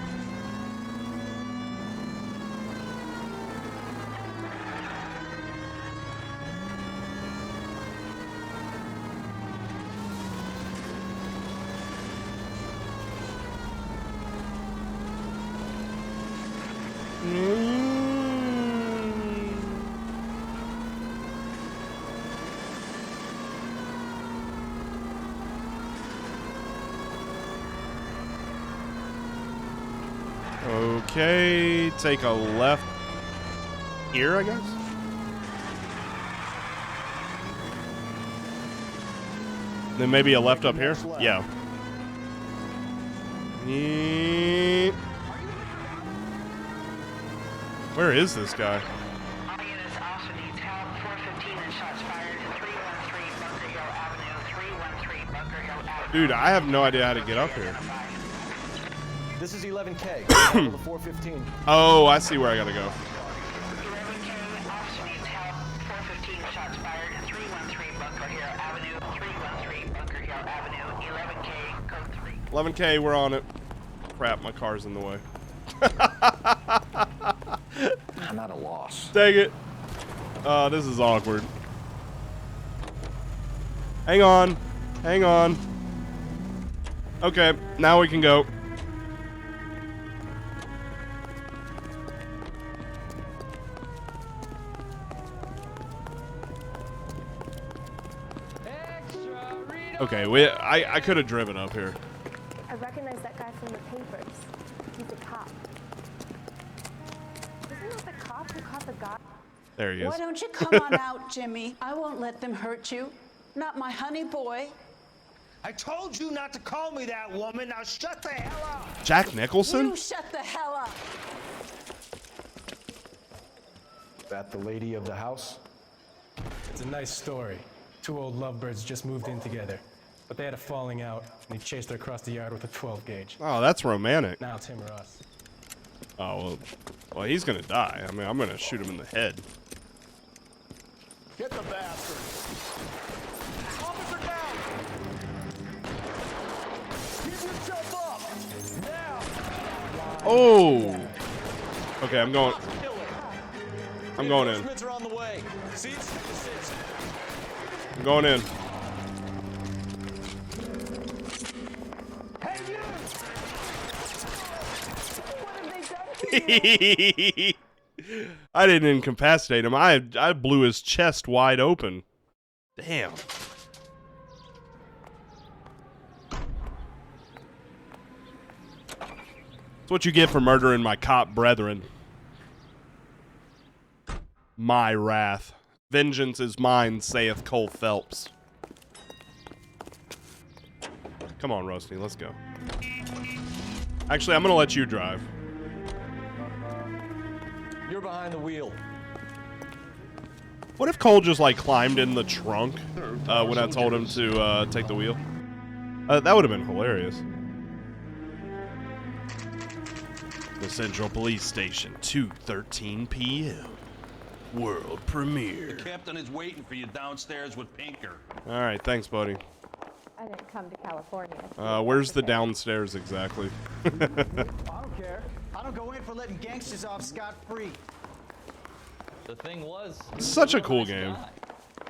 Speaker 1: Okay, take a left here, I guess. Then maybe a left up here. Yeah. Where is this guy? Dude, I have no idea how to get up here.
Speaker 4: This is 11K. The 415.
Speaker 1: Oh, I see where I gotta go. 11K, we're on it. Crap, my car's in the way.
Speaker 4: I'm at a loss.
Speaker 1: Dang it. This is awkward. Hang on. Hang on. Okay, now we can go. Okay, I could have driven up here.
Speaker 20: I recognize that guy from the papers. He's a cop. Isn't that the cop who caught the guy?
Speaker 1: There he is.
Speaker 21: Why don't you come on out, Jimmy? I won't let them hurt you. Not my honey boy.
Speaker 11: I told you not to call me that, woman. Now shut the hell up.
Speaker 1: Jack Nicholson?
Speaker 21: You shut the hell up.
Speaker 4: That the lady of the house?
Speaker 18: It's a nice story. Two old lovebirds just moved in together, but they had a falling out, and he chased her across the yard with a 12 gauge.
Speaker 1: Oh, that's romantic.
Speaker 18: Now it's him or us.
Speaker 1: Oh, well, he's gonna die. I mean, I'm gonna shoot him in the head.
Speaker 3: Get the bastard. Officer down.
Speaker 1: Oh. Okay, I'm going in.
Speaker 5: Reinforcements are on the way. Seats to assist.
Speaker 1: I'm going in. I didn't incapacitate him. I blew his chest wide open. Damn. That's what you get for murdering my cop brethren. My wrath. Vengeance is mine, saith Cole Phelps. Come on, Roasty, let's go. Actually, I'm gonna let you drive.
Speaker 5: You're behind the wheel.
Speaker 1: What if Cole just, like, climbed in the trunk when I told him to take the wheel? That would have been hilarious. The Central Police Station, 2:13 p.m. World premiere.
Speaker 6: The captain is waiting for you downstairs with Pinker.
Speaker 1: All right, thanks, buddy.
Speaker 20: I didn't come to California.
Speaker 1: Where's the downstairs exactly?
Speaker 11: I don't care. I don't go in for letting gangsters off scot-free.
Speaker 22: The thing was,
Speaker 1: It's such a cool game.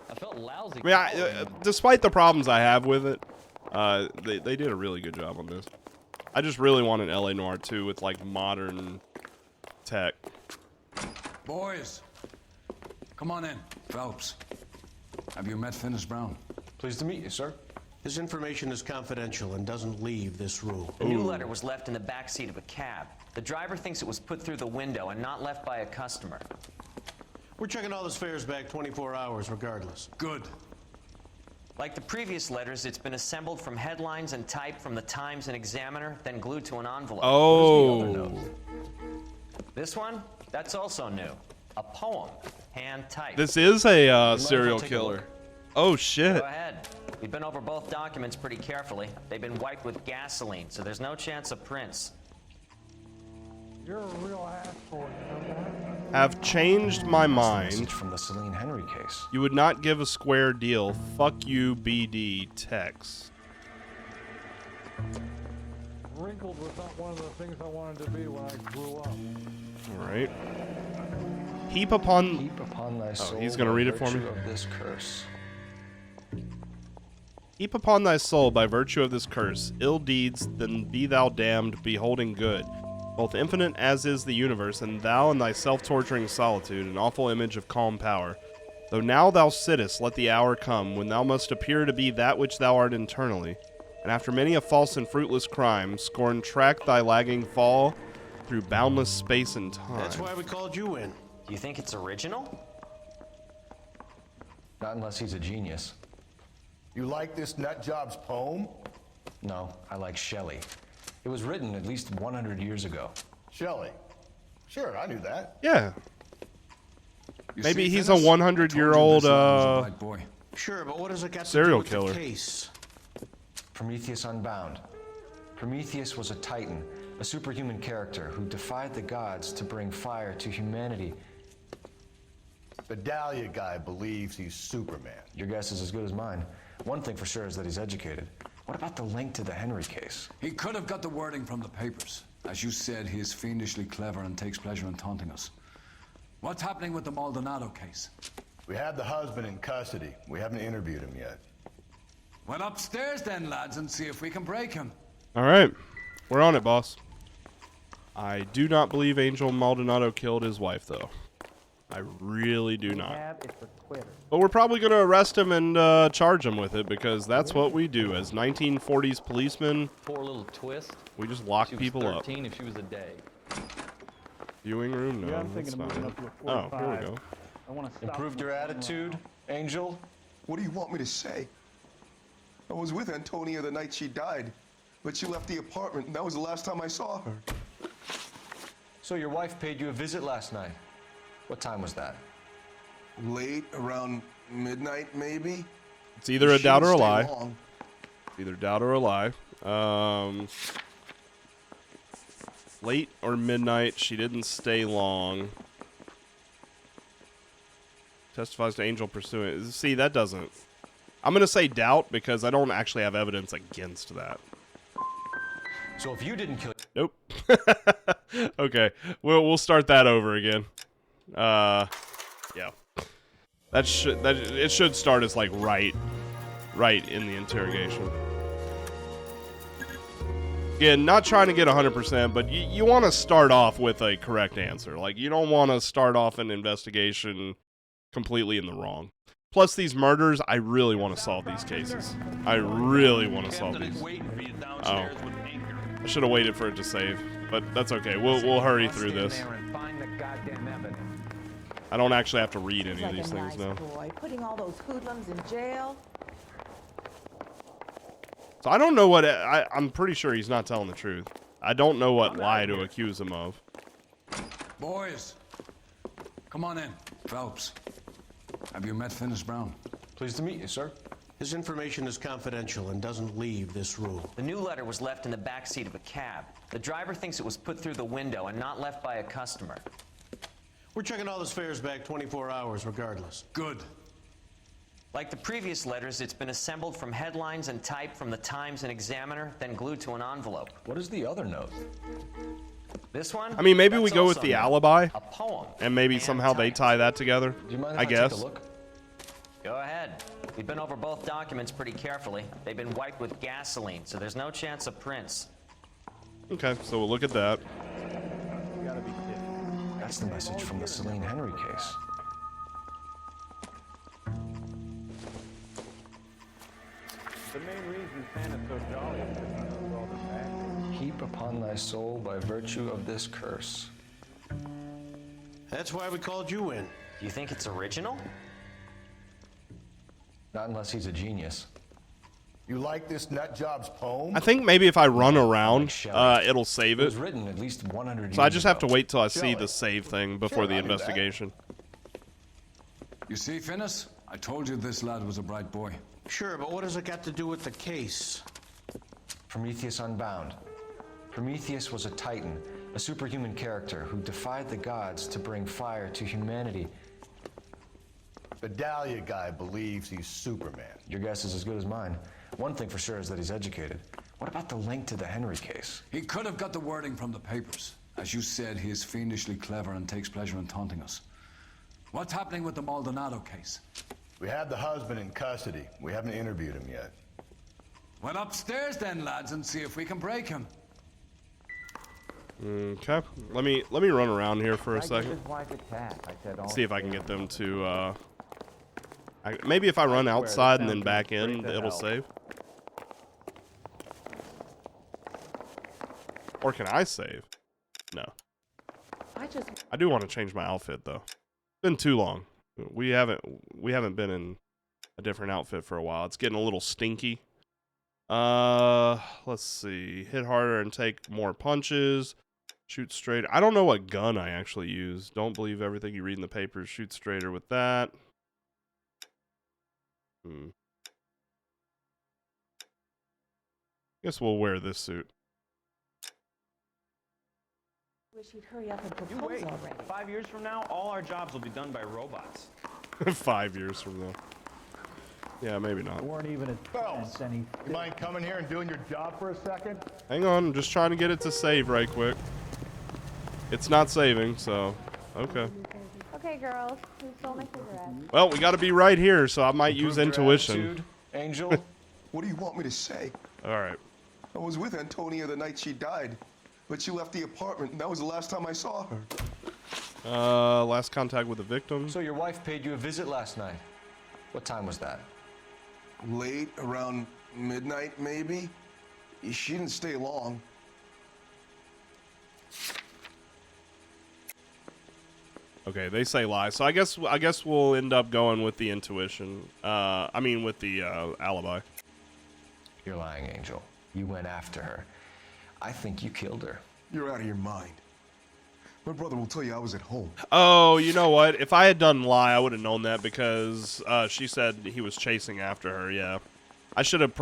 Speaker 22: I felt lousy.
Speaker 1: I mean, despite the problems I have with it, they did a really good job on this. I just really want an LA Noire 2 with, like, modern tech.
Speaker 2: Boys, come on in. Phelps, have you met Finis Brown?
Speaker 4: Pleased to meet you, sir.
Speaker 11: This information is confidential and doesn't leave this room.
Speaker 7: The new letter was left in the back seat of a cab. The driver thinks it was put through the window and not left by a customer.
Speaker 11: We're checking all this fares back 24 hours regardless.
Speaker 2: Good.
Speaker 7: Like the previous letters, it's been assembled from headlines and type from the Times and Examiner, then glued to an envelope.
Speaker 1: Oh.
Speaker 7: This one? That's also new. A poem, hand-typed.
Speaker 1: This is a serial killer. Oh, shit.
Speaker 7: Go ahead. We've been over both documents pretty carefully. They've been wiped with gasoline, so there's no chance of prints.
Speaker 23: You're a real asshole.
Speaker 1: Have changed my mind.
Speaker 4: From the Celine Henry case.
Speaker 1: You would not give a square deal. Fuck you, BD. Tex.
Speaker 23: Wrinkled was not one of the things I wanted to be when I grew up.
Speaker 1: All right. Heap upon
Speaker 4: thy soul.
Speaker 1: Oh, he's gonna read it for me.
Speaker 4: Of this curse.
Speaker 1: Heap upon thy soul by virtue of this curse ill deeds, then be thou damned, beholding good. Both infinite as is the universe, and thou in thy self-torturing solitude, an awful image of calm power. Though now thou sittest, let the hour come, when thou must appear to be that which thou art internally, and after many a false and fruitless crime, scorn track thy lagging fall through boundless space and time.
Speaker 11: That's why we called you in.
Speaker 7: Do you think it's original?
Speaker 4: Not unless he's a genius.
Speaker 3: You like this nutjob's poem?
Speaker 4: No, I like Shelley. It was written at least 100 years ago.
Speaker 3: Shelley? Sure, I knew that.
Speaker 1: Yeah.
Speaker 2: You
Speaker 1: Maybe
Speaker 2: see,
Speaker 1: he's a
Speaker 2: Finis?
Speaker 1: 100-year-old
Speaker 2: boy.
Speaker 11: Sure, but what does it got to
Speaker 1: serial
Speaker 11: do with
Speaker 1: killer.
Speaker 11: the case?
Speaker 4: Prometheus Unbound. Prometheus was a titan, a superhuman character who defied the gods to bring fire to humanity.
Speaker 3: The Dahlia guy believes he's Superman.
Speaker 4: Your guess is as good as mine. One thing for sure is that he's educated. What about the link to the Henry case?
Speaker 2: He could have got the wording from the papers. As you said, he is fiendishly clever and takes pleasure in taunting us. What's happening with the Maldonado case?
Speaker 3: We have the husband in custody. We haven't interviewed him yet.
Speaker 2: Well, upstairs then, lads, and see if we can break him.
Speaker 1: All right. We're on it, boss. I do not believe Angel Maldonado killed his wife, though. I really do not. But we're probably going to arrest him and charge him with it, because that's what we do as 1940s policemen.
Speaker 22: Poor little twist.
Speaker 1: We just lock
Speaker 22: She was
Speaker 1: people
Speaker 22: 13 if she was a day.
Speaker 1: Viewing room? No,
Speaker 23: Yeah, I'm
Speaker 1: that's
Speaker 23: thinking of moving
Speaker 1: fine.
Speaker 23: up to a
Speaker 1: Oh,
Speaker 23: 45.
Speaker 1: here we go.
Speaker 23: I want to stop.
Speaker 4: Improved your attitude, Angel?
Speaker 24: What do you want me to say? I was with Antonia the night she died, but she left the apartment, and that was the last time I saw her.
Speaker 4: So your wife paid you a visit last night. What time was that?
Speaker 24: Late, around midnight, maybe?
Speaker 1: It's either a
Speaker 24: She
Speaker 1: doubt or a
Speaker 24: didn't stay
Speaker 1: lie.
Speaker 24: long.
Speaker 1: Either doubt or a lie. Late or midnight. She didn't stay long. Testifies to Angel pursuing. See, that doesn't. I'm going to say doubt because I don't actually have evidence against that.
Speaker 4: So if you didn't kill
Speaker 1: Nope. Okay, we'll start that over again. Yeah. It should start as like right in the interrogation. Again, not trying to get 100%, but you want to start off with a correct answer. Like, you don't want to start off an investigation completely in the wrong. Plus, these murders, I really want to solve these cases. I really want to solve these. Oh. I should have waited for it to save, but that's okay. We'll hurry through this. I don't actually have to read any of these things now.
Speaker 8: Boy, putting all those hoodlums in jail.
Speaker 1: So I don't know what I'm pretty sure he's not telling the truth. I don't know what lie to accuse him of.
Speaker 2: Boys, come on in. Phelps, have you met Finis Brown?
Speaker 4: Pleased to meet you, sir.
Speaker 11: His information is confidential and doesn't leave this room.
Speaker 7: The new letter was left in the back seat of a cab. The driver thinks it was put through the window and not left by a customer.
Speaker 11: We're checking all his fares back 24 hours regardless.
Speaker 2: Good.
Speaker 7: Like the previous letters, it's been assembled from headlines and type from the Times and Examiner, then glued to an envelope.
Speaker 4: What is the other note?
Speaker 7: This one?
Speaker 1: I mean, maybe we
Speaker 7: That's
Speaker 1: go with
Speaker 7: also
Speaker 1: the alibi,
Speaker 7: a poem.
Speaker 1: and maybe somehow they tie that together.
Speaker 4: Do you mind if
Speaker 1: I guess.
Speaker 4: take a look?
Speaker 7: Go ahead. We've been over both documents pretty carefully. They've been wiped with gasoline, so there's no chance of prints.
Speaker 1: Okay, so we'll look at that.
Speaker 4: That's the message from the Celine Henry case.
Speaker 23: The main reason Santa's so jolly is because he knows all the bad.
Speaker 4: Heap upon thy soul by virtue of this curse.
Speaker 11: That's why we called you in.
Speaker 7: You think it's original?
Speaker 4: Not unless he's a genius.
Speaker 3: You like this nut job's poem?
Speaker 1: I think maybe if I run around, it'll save
Speaker 4: It
Speaker 1: it.
Speaker 4: was written at least 100 years
Speaker 1: So I just have to
Speaker 4: ago.
Speaker 1: wait till I see the save thing before the
Speaker 3: I knew that.
Speaker 1: investigation.
Speaker 2: You see, Finis? I told you this lad was a bright boy.
Speaker 11: Sure, but what has it got to do with the case?
Speaker 4: Prometheus Unbound. Prometheus was a titan, a superhuman character who defied the gods to bring fire to humanity.
Speaker 3: The Dahlia guy believes he's Superman.
Speaker 4: Your guess is as good as mine. One thing for sure is that he's educated. What about the link to the Henry case?
Speaker 2: He could have got the wording from the papers. As you said, he is fiendishly clever and takes pleasure in taunting us. What's happening with the Maldonado case?
Speaker 3: We have the husband in custody. We haven't interviewed him yet.
Speaker 2: Well, upstairs then, lads, and see if we can break him.
Speaker 1: Okay, let me run around here for a second. See if I can get them to. Maybe if I run outside and then back in, it'll save. Or can I save? No. I do want to change my outfit though. It's been too long. We haven't been in a different outfit for a while. It's getting a little stinky. Let's see. Hit harder and take more punches. Shoot straight. I don't know what gun I actually use. Don't believe everything you read in the papers. Shoot straighter with that. Guess we'll wear this suit.
Speaker 8: Wish you'd hurry up and
Speaker 22: You
Speaker 8: propose
Speaker 22: wait.
Speaker 8: already.
Speaker 22: 5 years from now, all our jobs will be done by robots.
Speaker 1: 5 years from now. Yeah, maybe not.
Speaker 23: Weren't even at
Speaker 3: Phelps,
Speaker 23: any.
Speaker 3: you mind coming here and doing your job for a second?
Speaker 1: Hang on, I'm just trying to get it to save right quick. It's not saving, so okay.
Speaker 20: Okay, girls, who stole my cigarette?
Speaker 1: Well, we got to be right here, so I might use
Speaker 4: Improved your
Speaker 1: intuition.
Speaker 4: attitude, Angel.
Speaker 24: What do you want me to say?
Speaker 1: All right.
Speaker 24: I was with Antonia the night she died, but she left the apartment, and that was the last time I saw her.
Speaker 1: Last contact with the victim.
Speaker 4: So your wife paid you a visit last night. What time was that?
Speaker 24: Late, around midnight, maybe. She didn't stay long.
Speaker 1: Okay, they say lie, so I guess we'll end up going with the intuition. I mean with the alibi.
Speaker 4: You're lying, Angel. You went after her. I think you killed her.
Speaker 24: You're out of your mind. My brother will tell you I was at home.
Speaker 1: Oh, you know what? If I had done lie, I would have known that because she said he was chasing after her. Yeah, I should have.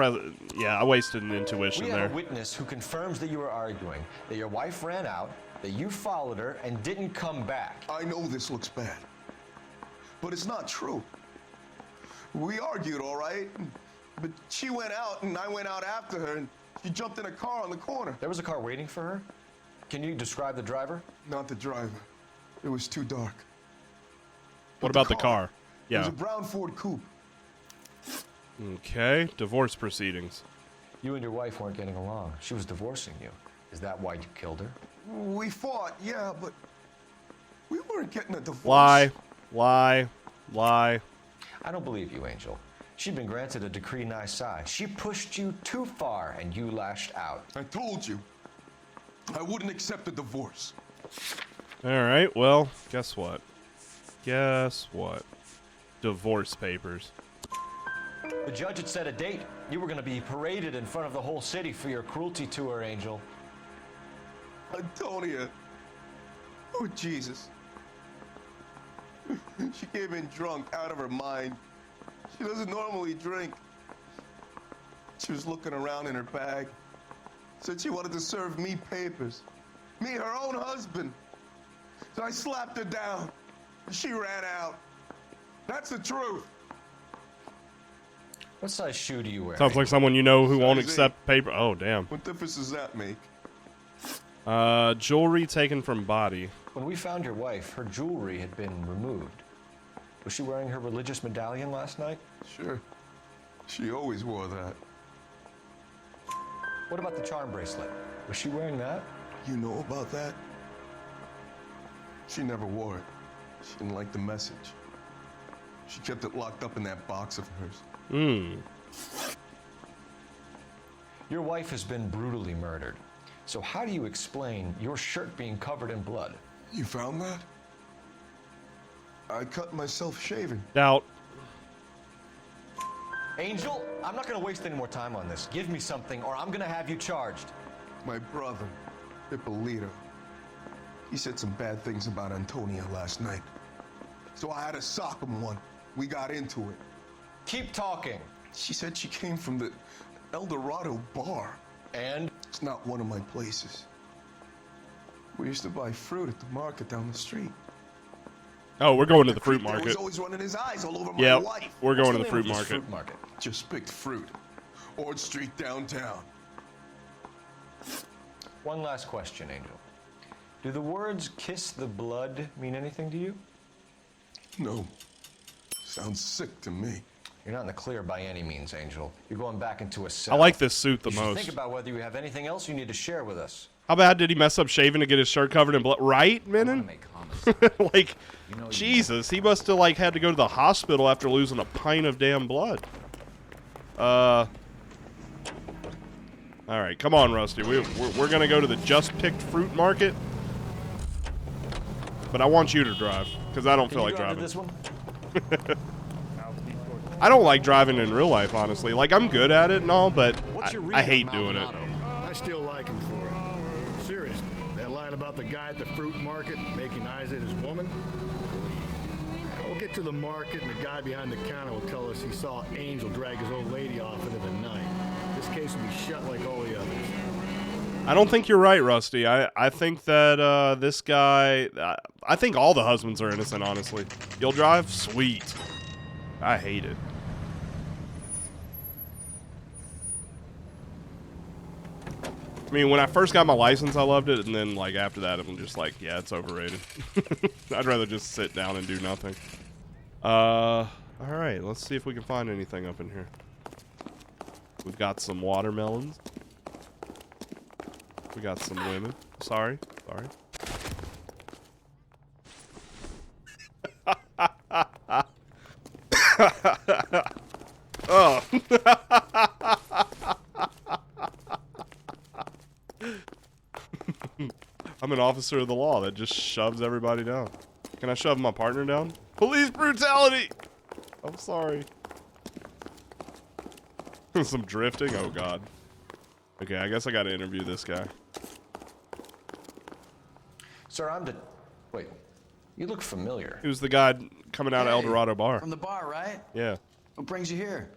Speaker 1: Yeah, I wasted an intuition
Speaker 4: We
Speaker 1: there.
Speaker 4: have a witness who confirms that you were arguing, that your wife ran out, that you followed her and didn't come back.
Speaker 24: I know this looks bad, but it's not true. We argued, all right, but she went out and I went out after her and she jumped in a car on the corner.
Speaker 4: There was a car waiting for her? Can you describe the driver?
Speaker 24: Not the driver. It was too dark.
Speaker 1: What about the car?
Speaker 24: It
Speaker 1: Yeah.
Speaker 24: was a brown Ford Coupe.
Speaker 1: Okay. Divorce proceedings.
Speaker 4: You and your wife weren't getting along. She was divorcing you. Is that why you killed her?
Speaker 24: We fought, yeah, but we weren't getting a divorce.
Speaker 1: Lie. Lie. Lie.
Speaker 4: I don't believe you, Angel. She'd been granted a decree nisi. She pushed you too far, and you lashed out.
Speaker 24: I told you. I wouldn't accept a divorce.
Speaker 1: All right. Well, guess what? Guess what? Divorce papers.
Speaker 4: The judge had set a date. You were going to be paraded in front of the whole city for your cruelty to her, Angel.
Speaker 24: Antonia. Oh, Jesus. She came in drunk, out of her mind. She doesn't normally drink. She was looking around in her bag. Said she wanted to serve me papers. Me, her own husband. So I slapped her down. She ran out. That's the truth.
Speaker 4: What size shoe do you wear?
Speaker 1: Sounds like someone you know who won't
Speaker 24: Size
Speaker 1: accept paper. Oh, damn.
Speaker 24: What difference does that make?
Speaker 1: Jewelry taken from body.
Speaker 4: When we found your wife, her jewelry had been removed. Was she wearing her religious medallion last night?
Speaker 24: Sure. She always wore that.
Speaker 4: What about the charm bracelet? Was she wearing that?
Speaker 24: You know about that? She never wore it. She didn't like the message. She kept it locked up in that box of hers.
Speaker 4: Your wife has been brutally murdered. So how do you explain your shirt being covered in blood?
Speaker 24: You found that? I cut myself shaving.
Speaker 1: Doubt.
Speaker 4: Angel, I'm not going to waste any more time on this. Give me something or I'm going to have you charged.
Speaker 24: My brother, Ippolito, he said some bad things about Antonia last night. So I had to sock him one. We got into it.
Speaker 4: Keep talking.
Speaker 24: She said she came from the El Dorado bar.
Speaker 4: And?
Speaker 24: It's not one of my places. We used to buy fruit at the market down the street.
Speaker 1: Oh, we're going to the fruit
Speaker 24: He was
Speaker 1: market.
Speaker 24: always running his eyes all over my
Speaker 1: Yep,
Speaker 24: wife.
Speaker 1: we're going to the
Speaker 24: What's
Speaker 1: fruit
Speaker 24: name of this
Speaker 1: market.
Speaker 24: fruit market. Just picked fruit. Ord Street downtown.
Speaker 4: One last question, Angel. Do the words kiss the blood mean anything to you?
Speaker 24: No. Sounds sick to me.
Speaker 4: You're not in the clear by any means, Angel. You're going back into a cell.
Speaker 1: I like this suit the
Speaker 4: You should
Speaker 1: most.
Speaker 4: think about whether you have anything else you need to share with us.
Speaker 1: How bad did he mess up shaving to get his shirt covered in blood? Right, Menon? Like, Jesus, he must have like had to go to the hospital after losing a pint of damn blood. All right, come on, Rusty. We're gonna go to the just picked fruit market, but I want you to drive because I don't feel like driving.
Speaker 4: This one?
Speaker 1: I don't like driving in real life, honestly. Like, I'm good at it and all, but I hate doing it.
Speaker 3: I still like him for it. Seriously, that line about the guy at the fruit market making eyes at his woman? We'll get to the market and the guy behind the counter will tell us he saw Angel drag his old lady off into the night. This case will be shut like all the others.
Speaker 1: I don't think you're right, Rusty. I think that this guy... I think all the husbands are innocent, honestly. You'll drive? Sweet. I hate it. I mean, when I first got my license, I loved it, and then, like, after that, I'm just like, yeah, it's overrated. I'd rather just sit down and do nothing. Alright, let's see if we can find anything up in here. We've got some watermelons. We got some women. Sorry. Oh. I'm an officer of the law that just shoves everybody down. Can I shove my partner down? Police brutality! I'm sorry. Some drifting? Oh, God. Okay, I guess I gotta interview this guy.
Speaker 4: Sir, Wait, you look familiar.
Speaker 1: Who's the guy coming out of El Dorado bar?
Speaker 19: From the bar, right?
Speaker 1: Yeah.
Speaker 19: What brings you here?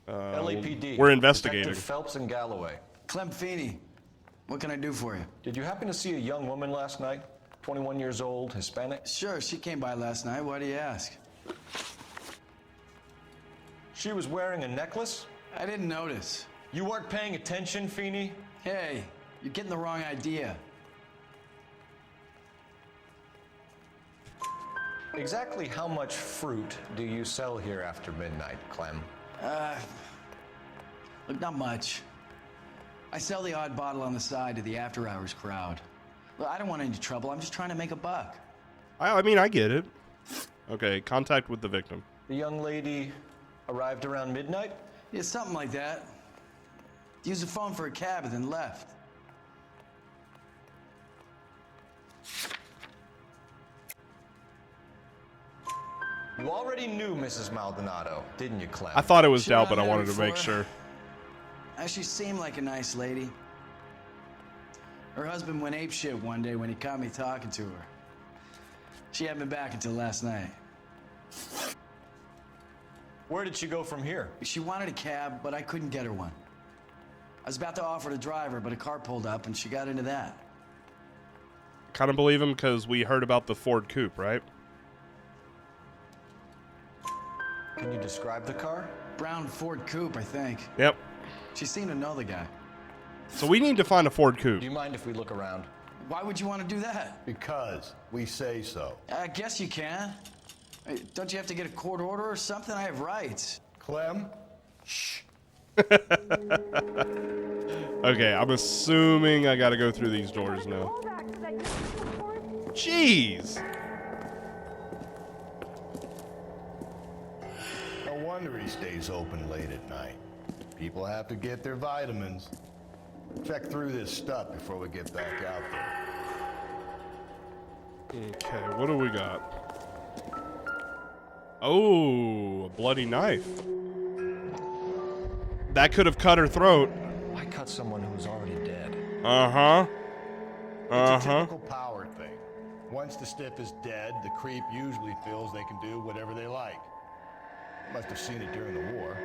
Speaker 4: LAPD.
Speaker 1: We're investigating.
Speaker 4: Detective Phelps and Galloway.
Speaker 19: Clem Feeney. What can I do for you?
Speaker 4: Did you happen to see a young woman last night? 21 years old, Hispanic?
Speaker 19: Sure, she came by last night. Why do you ask?
Speaker 4: She was wearing a necklace?
Speaker 19: I didn't notice.
Speaker 4: You weren't paying attention, Feeney?
Speaker 19: Hey, You're getting the wrong idea.
Speaker 4: Exactly how much fruit do you sell here after midnight, Clem?
Speaker 19: Look, not much. I sell the odd bottle on the side to the after-hours crowd. Look, I don't want any trouble. I'm just trying to make a buck.
Speaker 1: I mean, I get it. Okay, contact with the victim.
Speaker 4: The young lady arrived around midnight?
Speaker 19: Yeah, something like that. Used the phone for a cab and then left.
Speaker 4: You already knew Mrs. Maldonado, didn't you, Clem?
Speaker 1: I thought it was
Speaker 19: Sure,
Speaker 1: Dell, but I
Speaker 19: I've met
Speaker 1: wanted
Speaker 19: her
Speaker 1: to make
Speaker 19: before.
Speaker 1: sure.
Speaker 19: She seemed like a nice lady. Her husband went apeshit one day when he caught me talking to her. She hadn't been back until last night.
Speaker 4: Where did she go from here?
Speaker 19: She wanted a cab, but I couldn't get her one. I was about to offer to drive her, but a car pulled up and she got into that.
Speaker 1: Kind of believe him because we heard about the Ford Coupe, right?
Speaker 4: Can you describe the car?
Speaker 19: Brown Ford Coupe, I think.
Speaker 1: Yep.
Speaker 19: She seemed to know the guy.
Speaker 1: So we need to find a Ford Coupe.
Speaker 4: Do you mind if we look around?
Speaker 19: Why would you want to do that?
Speaker 3: Because we say so.
Speaker 19: I guess you can. Hey, don't you have to get a court order or something? I have rights.
Speaker 3: Clem? Shh.
Speaker 1: Okay, I'm assuming I gotta go through these doors now. Jeez!
Speaker 3: No wonder he stays open late at night. People have to get their vitamins. Check through this stuff before we get back out there.
Speaker 1: Okay, what do we got? Oh, a bloody knife. That could have cut her throat.
Speaker 4: I cut someone who was already dead.
Speaker 1: Uh-huh.
Speaker 3: It's a typical power thing. Once the stiff is dead, the creep usually feels they can do whatever they like. Must have seen it during the war.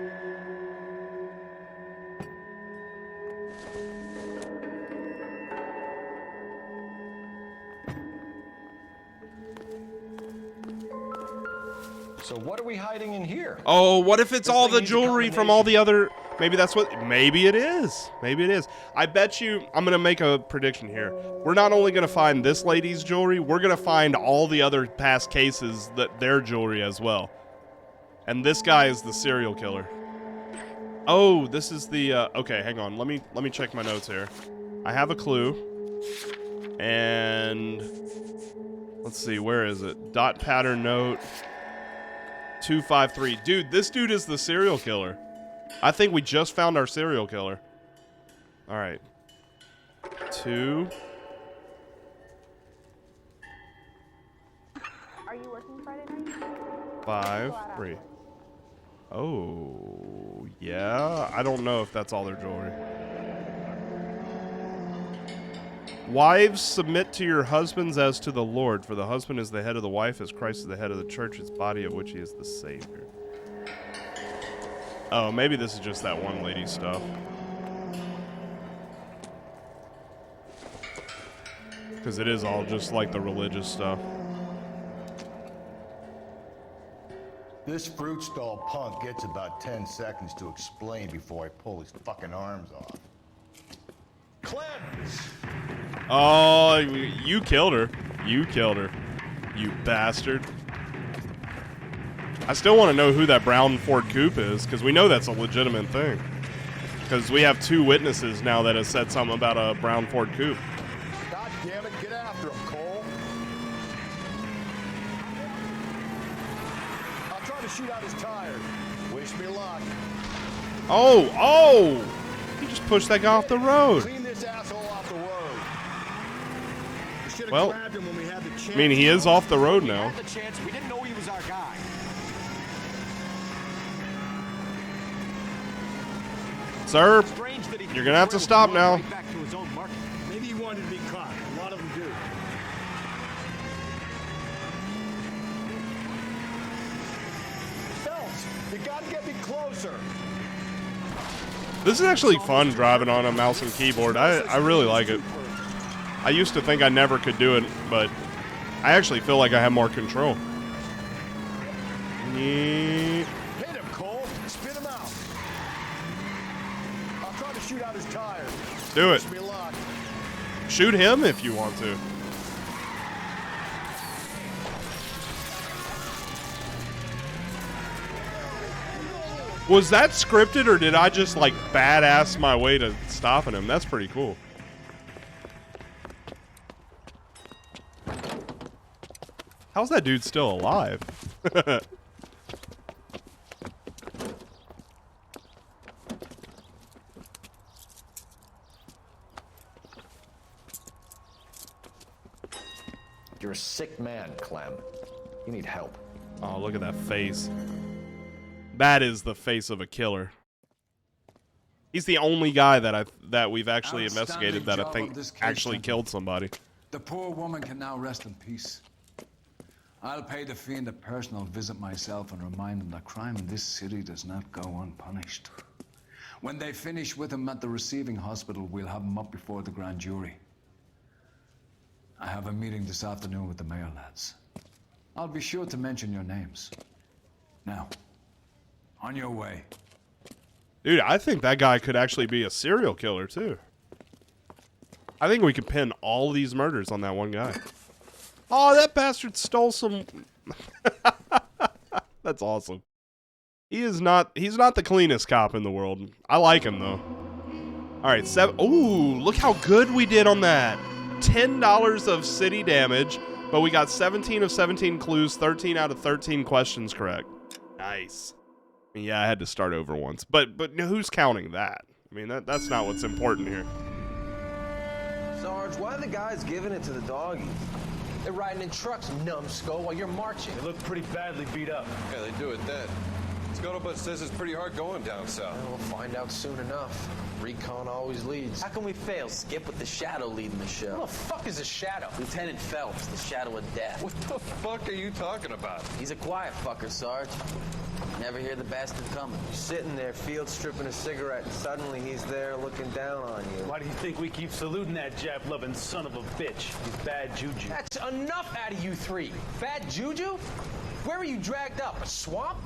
Speaker 4: So what are we hiding in here?
Speaker 1: Oh, what if it's
Speaker 4: This
Speaker 1: all
Speaker 4: thing
Speaker 1: the
Speaker 4: needs a
Speaker 1: jewelry from all the other... Maybe that's what... Maybe it is. Maybe it is. I bet you... I'm going to make a prediction here. We're not only going to find this lady's jewelry, we're going to find all the other past cases, that their jewelry as well. And this guy is the serial killer. Oh, this is the... okay, hang on. Let me check my notes here. I have a clue. And... Let's see, where is it? Dot pattern note... 253. Dude, this dude is the serial killer. I think we just found our serial killer. Alright. 2.
Speaker 20: Are you working Friday night?
Speaker 1: 5. 3. Oh, yeah. I don't know if that's all their jewelry. Wives, submit to your husbands as to the Lord, for the husband is the head of the wife, as Christ is the head of the church, its body of which he is the Savior. Oh, maybe this is just that one lady's stuff. Because it is all just like the religious stuff.
Speaker 3: This fruit stall punk gets about 10 seconds to explain before I pull his fucking arms off. Clem!
Speaker 1: Oh, you killed her. You killed her. You bastard. I still want to know who that brown Ford Coupe is, because we know that's a legitimate thing. Because we have 2 witnesses now that have said something about a brown Ford Coupe.
Speaker 3: God damn it, get after him, Cole. I'll try to shoot out his tires. Wish me luck.
Speaker 1: Oh, oh! He just pushed that guy off the road.
Speaker 3: Clean this asshole off the road. We should have
Speaker 1: Well,
Speaker 3: grabbed him when we had the chance.
Speaker 1: I mean, he is off the road now.
Speaker 11: The chance, we didn't know he was our guy.
Speaker 1: Sir, you're gonna have to stop now.
Speaker 11: Back to his own market.
Speaker 3: Maybe he wanted to be caught. A lot of them do. Phelps, you gotta get me closer.
Speaker 1: This is actually fun driving on a mouse and keyboard. I really like it. I used to think I never could do it, but I actually feel like I have more control.
Speaker 3: Hit him, Cole. Spin him out. I'll try to shoot out his tires.
Speaker 1: Do it.
Speaker 3: Wish me luck.
Speaker 1: Shoot him if you want to. Was that scripted, or did I just, like, badass my way to stopping him? That's pretty cool. How's that dude still alive?
Speaker 5: You're a sick man, Clem. You need help.
Speaker 1: Oh, look at that face. That is the face of a killer. He's the only guy that we've actually investigated that I think actually killed somebody.
Speaker 2: The poor woman can now rest in peace. I'll pay the fiend a personal visit myself and remind him that crime in this city does not go unpunished. When they finish with him at the receiving hospital, we'll have him up before the grand jury. I have a meeting this afternoon with the mayor lads. I'll be sure to mention your names. Now, on your way.
Speaker 1: Dude, I think that guy could actually be a serial killer, too. I think we could pin all these murders on that one guy. Oh, that bastard stole some... That's awesome. He's not the cleanest cop in the world. I like him, though. All right, ooh, look how good we did on that. $10 of city damage, but we got 17 of 17 clues, 13 out of 13 questions correct. Nice. I mean, yeah, I had to start over once, but who's counting that? I mean, that's not what's important here.
Speaker 9: Sarge, why are the guys giving it to the doggies? They're riding in trucks, numbskull, while you're marching.
Speaker 23: They look pretty badly beat up.
Speaker 10: Yeah, they do it then. Scuttlebutt says it's pretty hard going down south.
Speaker 9: Well, we'll find out soon enough. Recon always leads. How can we fail, Skip, with the Shadow leading the show? Who the fuck is a Shadow? Lieutenant Phelps, the Shadow of Death.
Speaker 10: What the fuck are you talking about?
Speaker 9: He's a quiet fucker, Sarge. Never hear the bastard coming.
Speaker 12: You're sitting there, field stripping a cigarette, and suddenly he's there looking down on you.
Speaker 23: Why do you think we keep saluting that Jap-loving son of a bitch? He's bad juju.
Speaker 9: That's enough out of you three. Bad juju? Where were you dragged up? A swamp?